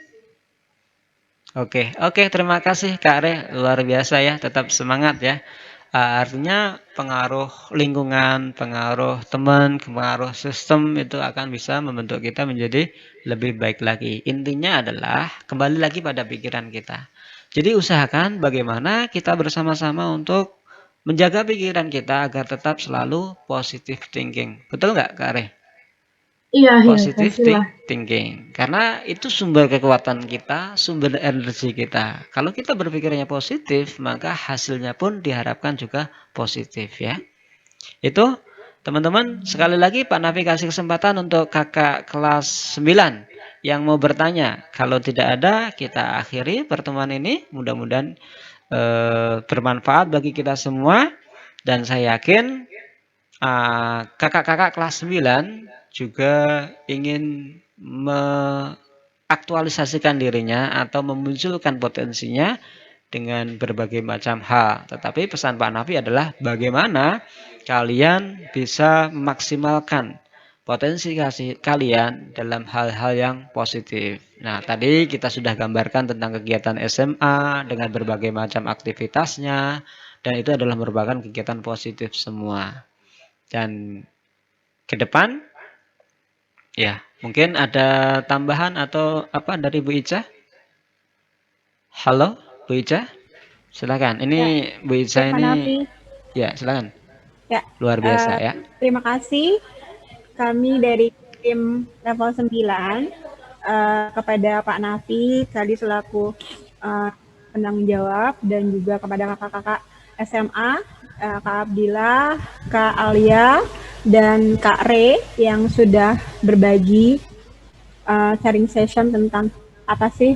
Oke, terima kasih Kak Re, luar biasa ya, tetap semangat ya. Artinya pengaruh lingkungan, pengaruh teman, pengaruh sistem itu akan bisa membentuk kita menjadi lebih baik lagi. Intinya adalah kembali lagi pada pikiran kita. Jadi usahakan bagaimana kita bersama-sama untuk menjaga pikiran kita agar tetap selalu positive thinking. Betul nggak Kak Re? Iya, Positive pastilah. thinking. Karena itu sumber kekuatan kita, sumber energi kita. Kalau kita berpikirnya positif, maka hasilnya pun diharapkan juga positif ya. Itu teman-teman, sekali lagi Pak Nafi kasih kesempatan untuk kakak kelas 9 yang mau bertanya. Kalau tidak ada, kita akhiri pertemuan ini. Mudah-mudahan bermanfaat bagi kita semua. Dan saya yakin kakak-kakak kelas 9 juga ingin mengaktualisasikan dirinya atau memunculkan potensinya dengan berbagai macam hal. Tetapi pesan Pak Nafi adalah bagaimana kalian bisa memaksimalkan potensi kalian dalam hal-hal yang positif. Nah, tadi kita sudah gambarkan tentang kegiatan SMA dengan berbagai macam aktivitasnya, dan itu adalah merupakan kegiatan positif semua. Dan ke depan, ya mungkin ada tambahan atau apa dari Bu Ica? Halo, Bu Ica? Silakan. Ini Bu Ica Pak ini, Nafi. ya silakan. Ya, Luar biasa ya. terima kasih kami dari tim level 9 kepada Pak Nafi tadi selaku penanggung jawab dan juga kepada kakak-kakak SMA, Kak Abdillah, Kak Alia, dan Kak Re yang sudah berbagi sharing session tentang apa sih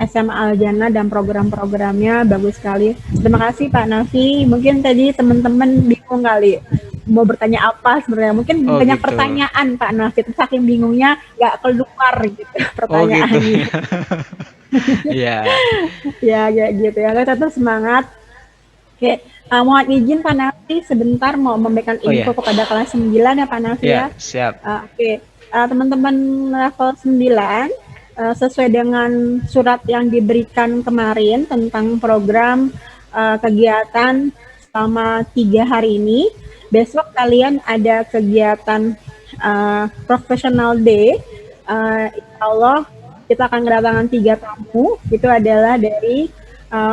SMA Al-Jannah dan program-programnya. Bagus sekali. Terima kasih Pak Nafi. Mungkin tadi teman-teman bingung kali mau bertanya apa sebenarnya. Mungkin banyak gitu. pertanyaan Pak Nafi. Saking bingungnya nggak keluar gitu pertanyaannya. Iya. Ya gitu ya. Tetap semangat. Oke, mohon izin Pak Nafi sebentar mau memberikan info kepada kelas 9 ya Pak Nafi ya. Siap. Oke, teman-teman level 9 sesuai dengan surat yang diberikan kemarin tentang program kegiatan selama 3 hari ini, besok kalian ada kegiatan Professional Day. Insya Allah kita akan kedatangan 3 tamu, itu adalah dari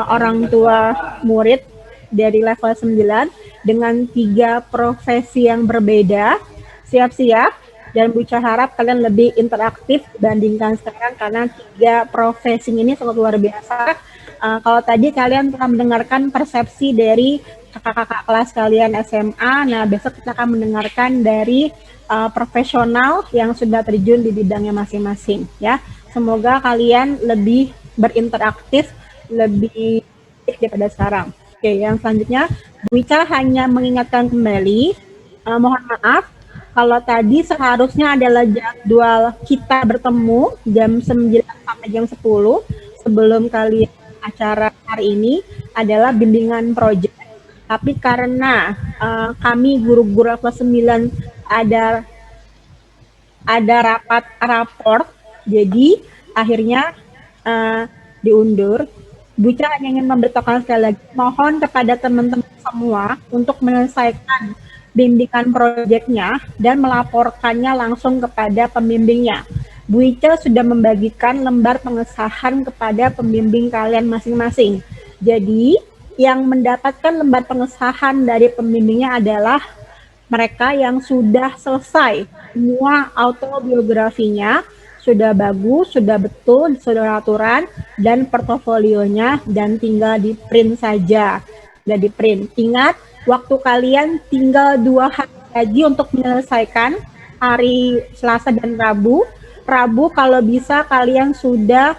orang tua murid dari level 9 dengan 3 profesi yang berbeda. Siap-siap. Dan Bu Ica harap kalian lebih interaktif dibandingkan sekarang karena 3 profesi ini sangat luar biasa. Kalau tadi kalian telah mendengarkan persepsi dari kakak-kakak kelas kalian SMA, nah besok kita akan mendengarkan dari profesional yang sudah terjun di bidangnya masing-masing ya. Semoga kalian lebih berinteraktif, lebih baik daripada sekarang. Oke, yang selanjutnya Bu Ica hanya mengingatkan kembali, mohon maaf kalau tadi seharusnya adalah jadwal kita bertemu jam 9 sampai jam 10 sebelum kalian acara hari ini adalah bimbingan proyek. Tapi karena kami guru-guru kelas 9 ada rapat raport, jadi akhirnya diundur. Bu Ica hanya ingin memberitahukan sekali lagi, mohon kepada teman-teman semua untuk menyelesaikan bimbingan proyeknya dan melaporkannya langsung kepada pembimbingnya. Bu Ica sudah membagikan lembar pengesahan kepada pembimbing kalian masing-masing. Jadi, yang mendapatkan lembar pengesahan dari pembimbingnya adalah mereka yang sudah selesai semua autobiografinya, sudah bagus, sudah betul, sudah aturan, dan portofolionya, dan tinggal di print saja. Sudah di print. Ingat, waktu kalian tinggal 2 hari lagi untuk menyelesaikan hari Selasa dan Rabu. Rabu kalau bisa kalian sudah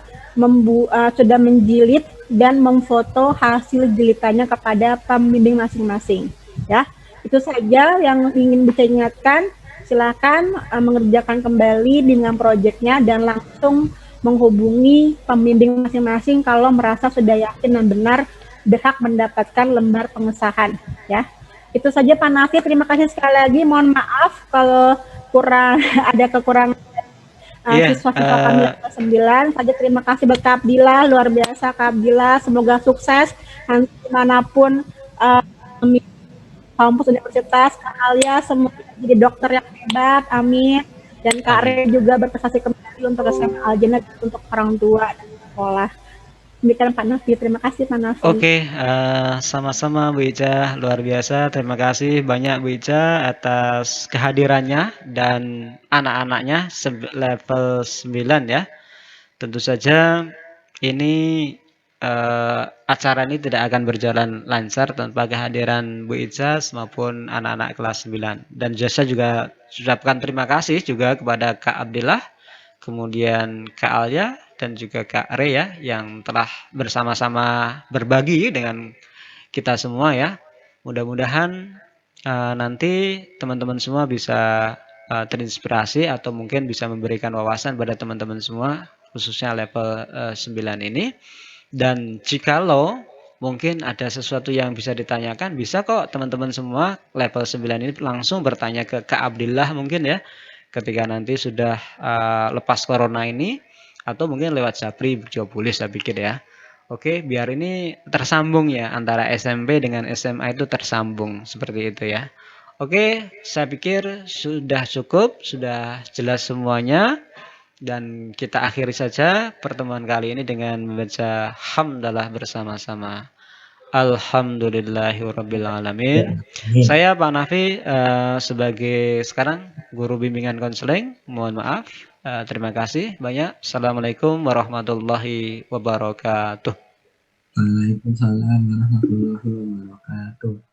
menjilid dan memfoto hasil jilitannya kepada pembimbing masing-masing. Ya, itu saja yang ingin bisa ingatkan. Silakan mengerjakan kembali dengan proyeknya dan langsung menghubungi pembimbing masing-masing kalau merasa sudah yakin dan benar berhak mendapatkan lembar pengesahan ya. Itu saja Pak Nafi, terima kasih sekali lagi. Mohon maaf kalau kurang ada kekurangan siswa-siswa kami level 9. Saja terima kasih buat Kak Abdillah, luar biasa Kak Abdillah. Semoga sukses nanti dimanapun kampus universitas. Kak Alia semoga jadi dokter yang hebat, amin. Dan Kak Re juga berprestasi kembali untuk SMA Al-Jannah untuk orang tua dan sekolah. Demikian Pak Nafi. Terima kasih Pak Nafi. Oke, sama-sama Bu Ica, luar biasa. Terima kasih banyak Bu Ica atas kehadirannya dan anak-anaknya level 9 ya. Tentu saja ini acara ini tidak akan berjalan lancar tanpa kehadiran Bu Ica maupun anak-anak kelas 9. Dan saya juga ucapkan terima kasih juga kepada Kak Abdillah, kemudian Kak Alia, dan juga Kak Re ya, yang telah bersama-sama berbagi dengan kita semua ya. Mudah-mudahan nanti teman-teman semua bisa terinspirasi atau mungkin bisa memberikan wawasan pada teman-teman semua, khususnya level 9 ini. Dan jikalau mungkin ada sesuatu yang bisa ditanyakan, bisa kok teman-teman semua level 9 ini langsung bertanya ke Kak Abdillah mungkin ya, ketika nanti sudah lepas corona ini, atau mungkin lewat Japri juga boleh saya pikir ya. Oke, biar ini tersambung ya, antara SMP dengan SMA itu tersambung seperti itu ya. Oke, saya pikir sudah cukup, sudah jelas semuanya, dan kita akhiri saja pertemuan kali ini dengan membaca hamdalah bersama-sama. Alhamdulillahirrabbilalamin. Saya Pak Nafi sebagai sekarang guru bimbingan konseling, mohon maaf. Terima kasih banyak. Assalamualaikum warahmatullahi wabarakatuh. Waalaikumsalam warahmatullahi wabarakatuh.